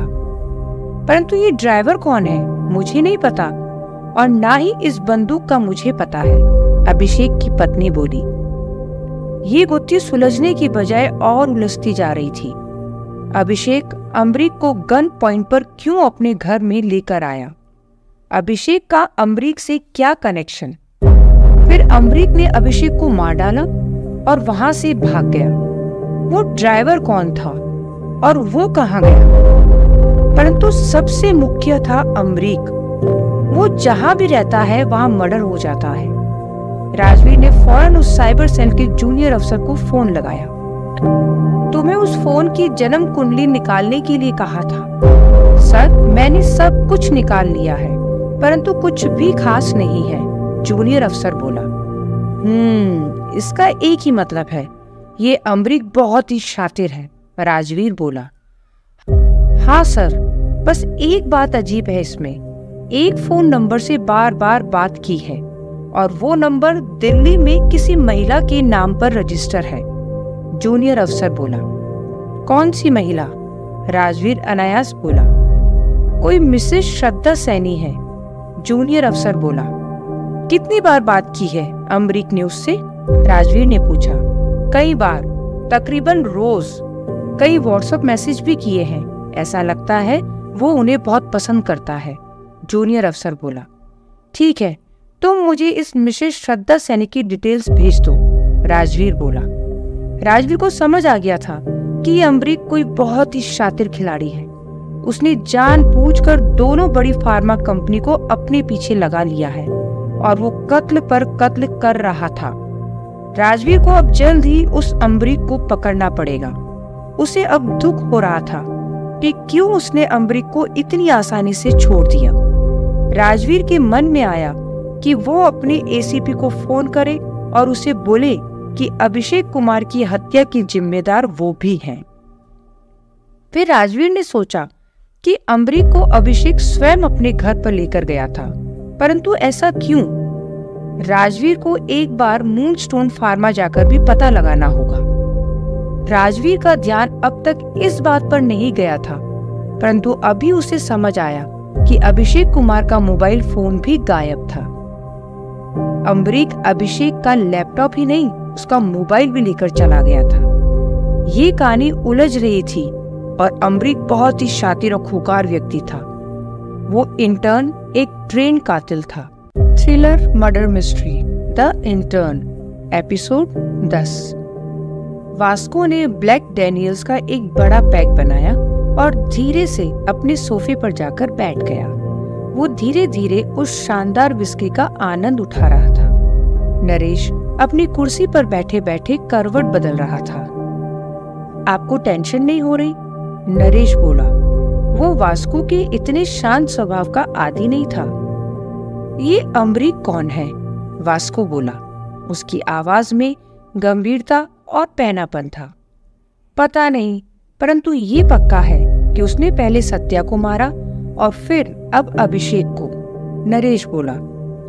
परंतु ये ड्राइवर कौन है मुझे नहीं पता और ना ही इस बंदूक का मुझे पता है, अभिषेक की पत्नी बोली। ये गुत्थी सुलझने की बजाय और उलझती जा रही थी। अभिषेक अमरीक को गन पॉइंट पर क्यों अपने घर में लेकर आया? अभिषेक का अमरीक से क्या कनेक्शन? फिर अमरीक ने अभिषेक को मार डाला और वहां से भाग गया। वो ड्राइवर कौन था और वो कहाँ गया? परंतु सबसे मुख्य था अमरीक। वो जहां भी रहता है वहां मर्डर हो जाता है। राजवीर ने फौरन उस साइबर सेल के जूनियर अफसर को फोन लगाया। तुम्हें उस फोन की जन्म कुंडली निकालने के लिए कहा था। सर, मैंने सब कुछ निकाल लिया है, परंतु कुछ भी खास नहीं है, जूनियर अफसर बोला। इसका एक ही मतलब है, ये अमरीक बहुत ही शातिर है, राजवीर बोला। हाँ सर, बस एक बात अजीब है इसमें। एक फोन नंबर से बार बार बात की है और वो नंबर दिल्ली में किसी महिला के नाम पर रजिस्टर है, जूनियर अफसर बोला। कौन सी महिला? राजवीर अनायास बोला। कोई मिसेस श्रद्धा सैनी है, जूनियर अफसर बोला। कितनी बार बात की है अमरीक ने उससे? राजवीर ने पूछा। कई बार, तकरीबन रोज। कई व्हाट्सएप मैसेज भी किए हैं। ऐसा लगता है वो उन्हें बहुत पसंद करता है, जूनियर अफसर बोला। ठीक है, तुम मुझे इस मिसेस श्रद्धा सैनी की डिटेल्स भेज दो, राजवीर बोला। राजवीर को समझ आ गया था कि अमरीक कोई बहुत ही शातिर खिलाड़ी है। उसने जानबूझकर दोनों बड़ी फार्मा कंपनी को अपने पीछे लगा लिया है और वो कत्ल पर कत्ल कर रहा था। राजवीर को अब जल्द ही उस अमरीक को पकड़ना पड़ेगा। उसे अब दुख हो रहा था कि क्यों उसने अमरीक को इतनी आसानी से छोड़ दिया। राजवीर के मन में आया कि वो अपने एसीपी को फोन करे और उसे बोले कि अभिषेक कुमार की हत्या की जिम्मेदार वो भी हैं। फिर राजवीर ने सोचा कि अमरीक को अभिषेक स्वयं अपने घर पर लेकर गया था, परंतु ऐसा क्यों? राजवीर को एक बार मूनस्टोन फार्मा जाकर भी पता लगाना होगा। राजवीर का ध्यान अब तक इस बात पर नहीं गया था, परंतु अभी उसे समझ आया कि अभिषेक कुमार का मोबाइल फोन भी गायब था। अमरीक अभिषेक का लैपटॉप ही नहीं, उसका मोबाइल भी लेकर चला गया था। ये कहानी उलझ रही थी और अमरीक बहुत ही शातिर और खूंखार व्यक्ति था। वो इंटर्न एक ट्रेन कातिल था। Thriller murder mystery the intern, episode 10। Vasco ने ब्लैक डैनियल्स का एक बड़ा पैक बनाया और धीरे से अपने सोफे पर जाकर बैठ गया। वो धीरे धीरे उस शानदार विस्की का आनंद उठा रहा था। नरेश अपनी कुर्सी पर बैठे बैठे करवट बदल रहा था। आपको टेंशन नहीं हो रही? नरेश बोला। वो वास्को के इतने शांत स्वभाव का आदी नहीं था। ये अमरीक कौन है? वास्को बोला। उसकी आवाज में गंभीरता और पैनापन था। पता नहीं, परंतु ये पक्का है कि उसने पहले सत्या को मारा और फिर अब अभिषेक को। नरेश बोला।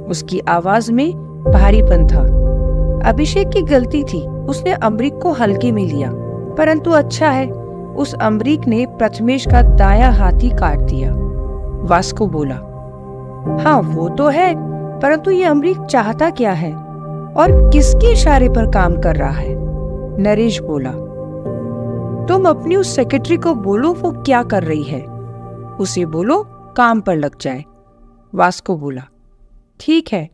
उसकी आवाज में भारीपन था। अभिषेक की गलती थी, उसने अमरीक को हल्के में लिया, परंतु अच्छा है उस अमरीक ने प्रथमेश का दायां हाथ ही काट दिया। वास्को बोला। हाँ वो तो है, परंतु ये अमरीक चाहता क्या है और किसके इशारे पर काम कर रहा है? नरेश बोला। तुम अपनी उस सेक्रेटरी को बोलो वो क्या कर रही है, उसे बोलो काम पर लग जाए। वास्को बोला। ठीक है,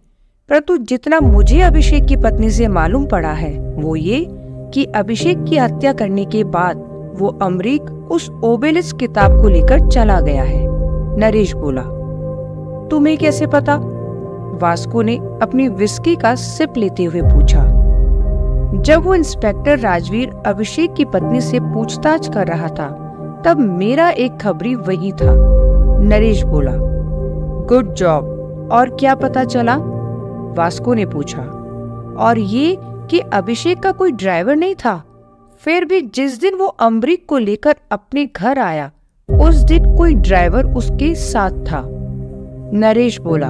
परंतु जितना मुझे अभिषेक की पत्नी से मालूम पड़ा है वो ये कि अभिषेक की हत्या करने के बाद वो अमरीक उस ओबेलिस्क किताब को लेकर चला गया है। नरेश बोला। तुम्हें कैसे पता? वास्को ने अपनी विस्की का सिप लेते हुए पूछा। जब वो इंस्पेक्टर राजवीर अभिषेक की पत्नी से पूछताछ कर रहा था तब मेरा एक खबरी वही था। नरेश बोला। Good job. और क्या पता चला? वास्को ने पूछा। और ये कि अभिषेक का कोई ड्राइवर नहीं था। फिर भी जिस दिन वो अमरीक को लेकर अपने घर आया उस दिन कोई ड्राइवर उसके साथ था। नरेश बोला।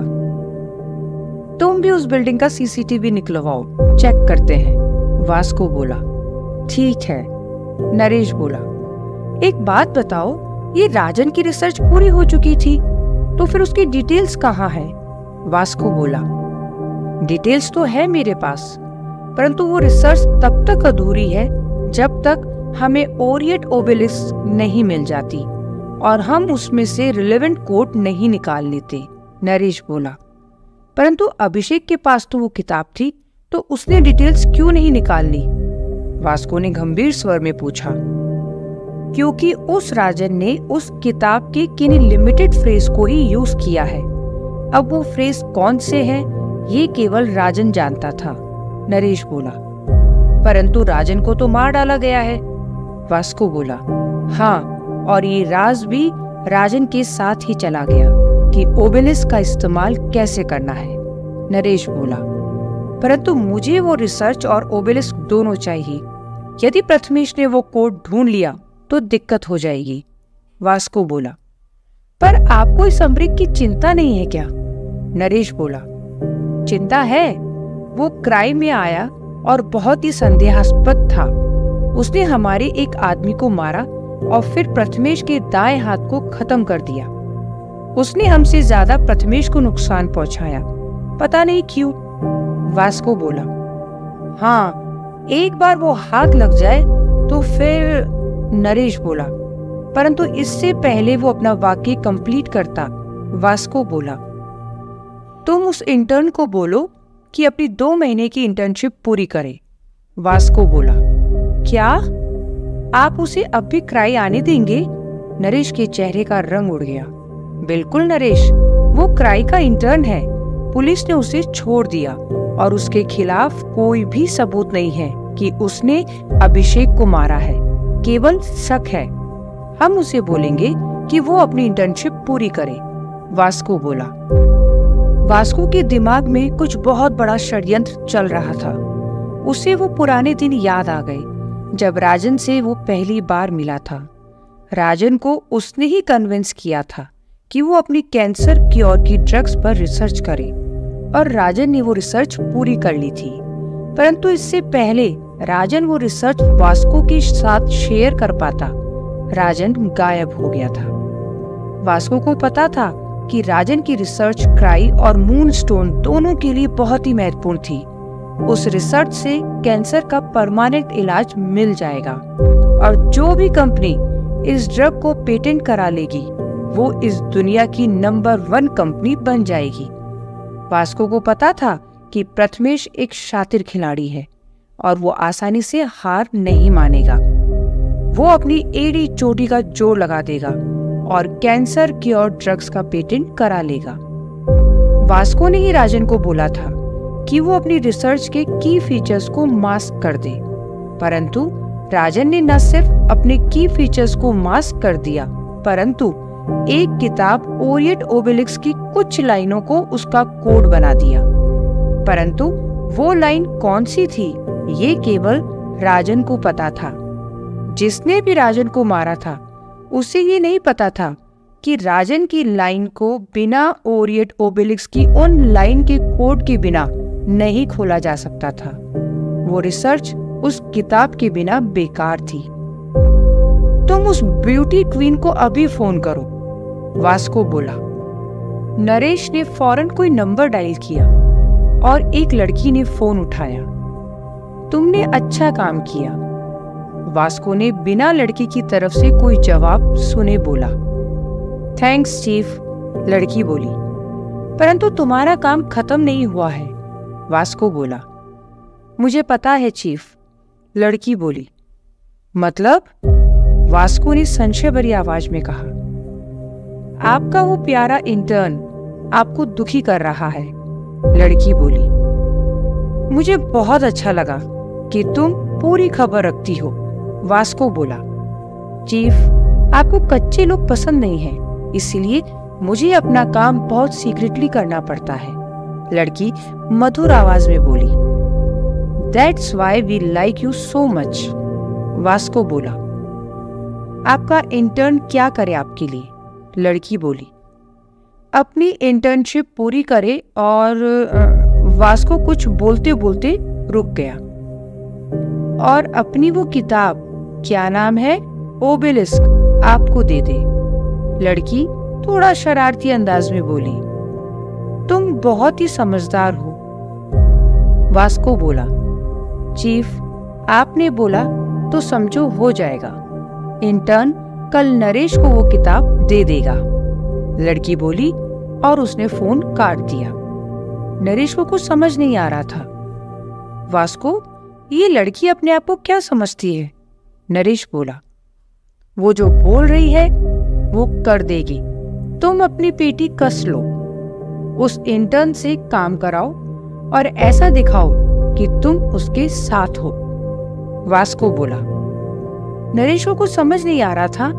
तुम भी उस बिल्डिंग का सीसीटीवी निकलवाओ, चेक करते हैं। वास्को बोला। ठीक है। नरेश बोला। एक बात बताओ, ये राजन की रिसर्च पूरी हो चुकी थी तो फिर उसकी डिटेल्स कहाँ है? वास्को बोला। डिटेल्स तो है मेरे पास, परंतु वो रिसर्च तब तक अधूरी है जब तक हमें ओरिएंट ओबेलिस्क नहीं मिल जाती और हम उसमें से रिलेवेंट कोड नहीं निकाल लेते। नरेश बोला। परंतु अभिषेक के पास तो वो किताब थी, तो उसने डिटेल्स क्यों नहीं निकाल ली? वास्को ने गंभीर स्वर में पूछा। क्योंकि उस राजन ने उस किताब के किन्हीं लिमिटेड फ्रेज को ही यूज किया है। अब वो फ्रेज कौन से हैं, ये केवल राजन जानता था। नरेश बोला। परंतु राजन को तो मार डाला गया है। वास्को बोला। हाँ, और ये राज भी राजन के साथ ही चला गया कि ओबेलिस्क का इस्तेमाल कैसे करना है। नरेश बोला। परंतु मुझे वो रिसर्च और ओबेलिस्क दोनों चाहिए। यदि प्रथमेश ने वो कोड ढूंढ लिया तो दिक्कत हो जाएगी। वास्को बोला। पर आपको इस अमरीक की चिंता नहीं है क्या? नरेश बोला। चिंता है। वो क्राइम में आया और बहुत ही संदेहास्पद था। उसने हमारे एक आदमी को मारा और फिर प्रथमेश के दाएं हाथ को खत्म कर दिया। उसने हमसे ज्यादा प्रथमेश को नुकसान पहुंचाया, पता नहीं क्यों। वास्को बोला। हाँ, एक बार वो हाथ लग जाए तो फिर। नरेश बोला। परंतु इससे पहले वो अपना वाक्य कंप्लीट करता। वास्को बोला। तुम उस इंटर्न को बोलो कि अपनी 2 महीने की इंटर्नशिप पूरी करे। वास्को बोला। क्या आप उसे अब भी क्राई आने देंगे? नरेश के चेहरे का रंग उड़ गया। बिल्कुल नरेश, वो क्राई का इंटर्न है। पुलिस ने उसे छोड़ दिया और उसके खिलाफ कोई भी सबूत नहीं है कि उसने अभिषेक को मारा है, केवल शक है। हम उसे बोलेंगे कि वो अपनी इंटर्नशिप पूरी करे। वास्को बोला। वास्को के दिमाग में कुछ बहुत बड़ा षड्यंत्र चल रहा था। उसे वो पुराने दिन याद आ गए जब राजन से वो पहली बार मिला था। राजन को उसने ही कन्विंस किया था कि वो अपनी कैंसर क्योर की ड्रग्स पर रिसर्च करे और राजन ने वो रिसर्च पूरी कर ली थी। परंतु इससे पहले राजन वो रिसर्च वास्को के साथ शेयर कर पाता, राजन गायब हो गया था। वास्को को पता था कि राजन की रिसर्च क्राई और मूनस्टोन दोनों के लिए बहुत ही महत्वपूर्ण थी। उस रिसर्च से कैंसर का परमानेंट इलाज मिल जाएगा और जो भी कंपनी इस ड्रग को पेटेंट करा लेगी वो इस दुनिया की नंबर 1 कंपनी बन जाएगी। वास्को को पता था कि प्रथमेश एक शातिर खिलाड़ी है और वो आसानी से हार नहीं मानेगा। वो अपनी एड़ी चोटी का जोर लगा देगा और कैंसर क्योर ड्रग्स का पेटेंट करा लेगा। वास्को ने ही राजन को बोला था कि वो अपनी रिसर्च के की फीचर्स को मास्क कर दे, परंतु राजन ने न सिर्फ अपने की फीचर्स को मास्क कर दिया, परंतु एक किताब ओरिएंट ओबेलिस्क की कुछ लाइनों को उसका कोड बना दिया। परंतु वो लाइन कौन सी थी, ये केवल राजन को पता था। जिसने भी राजन को मारा था उसे ये नहीं पता था कि राजन की लाइन को बिना ओरिएंट ओबेलिस्क की उन लाइन के कोड के बिना नहीं खोला जा सकता था। वो रिसर्च उस किताब के बिना बेकार थी। तुम उस ब्यूटी क्वीन को अभी फोन करो, वास्को बोला। नरेश ने फौरन कोई नंबर डायल किया और एक लड़की ने फोन उठाया। तुमने अच्छा काम किया, वास्को ने बिना लड़की की तरफ से कोई जवाब सुने बोला। थैंक्स चीफ, लड़की बोली। परंतु तुम्हारा काम खत्म नहीं हुआ है, वास्को बोला। मुझे पता है चीफ, लड़की बोली। मतलब? वास्को ने संशय भरी आवाज में कहा। आपका वो प्यारा इंटर्न आपको दुखी कर रहा है, लड़की बोली। मुझे बहुत अच्छा लगा कि तुम पूरी खबर रखती हो, वास्को बोला। चीफ, आपको कच्चे लोग पसंद नहीं हैं, इसलिए मुझे अपना काम बहुत सीक्रेटली करना पड़ता है, लड़की मधुर आवाज में बोली। That's why we like you so much, Vasco बोला। आपका इंटर्न क्या करे आपके लिए, लड़की बोली। अपनी इंटर्नशिप पूरी करे और वास्को कुछ बोलते बोलते रुक गया। और अपनी वो किताब, क्या नाम है, ओबेलिस्क, आपको दे दे, लड़की थोड़ा शरारती अंदाज में बोली। तुम बहुत ही समझदार हो, वास्को बोला। चीफ, आपने बोला तो समझो हो जाएगा। इंटर्न कल नरेश को वो किताब दे देगा, लड़की बोली और उसने फोन काट दिया। नरेश को कुछ समझ नहीं आ रहा था। वास्को, ये लड़की अपने आप को क्या समझती है, नरेश बोला। वो जो बोल रही है वो कर देगी, तुम अपनी पेटी कस लो। उस इंटर्न से काम कराओ और ऐसा दिखाओ कि तुम उसके साथ हो, वास्को बोला। नरेश को कुछ समझ नहीं आ रहा था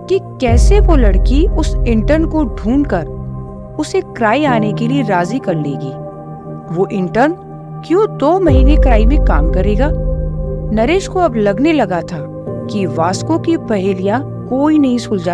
कि कैसे वो लड़की उस इंटर्न को ढूंढकर उसे क्राई आने के लिए राजी कर लेगी। वो इंटर्न क्यों 2 महीने क्राई में काम करेगा? नरेश को अब लगने लगा था कि वास्को की पहेलियां कोई नहीं सुलझा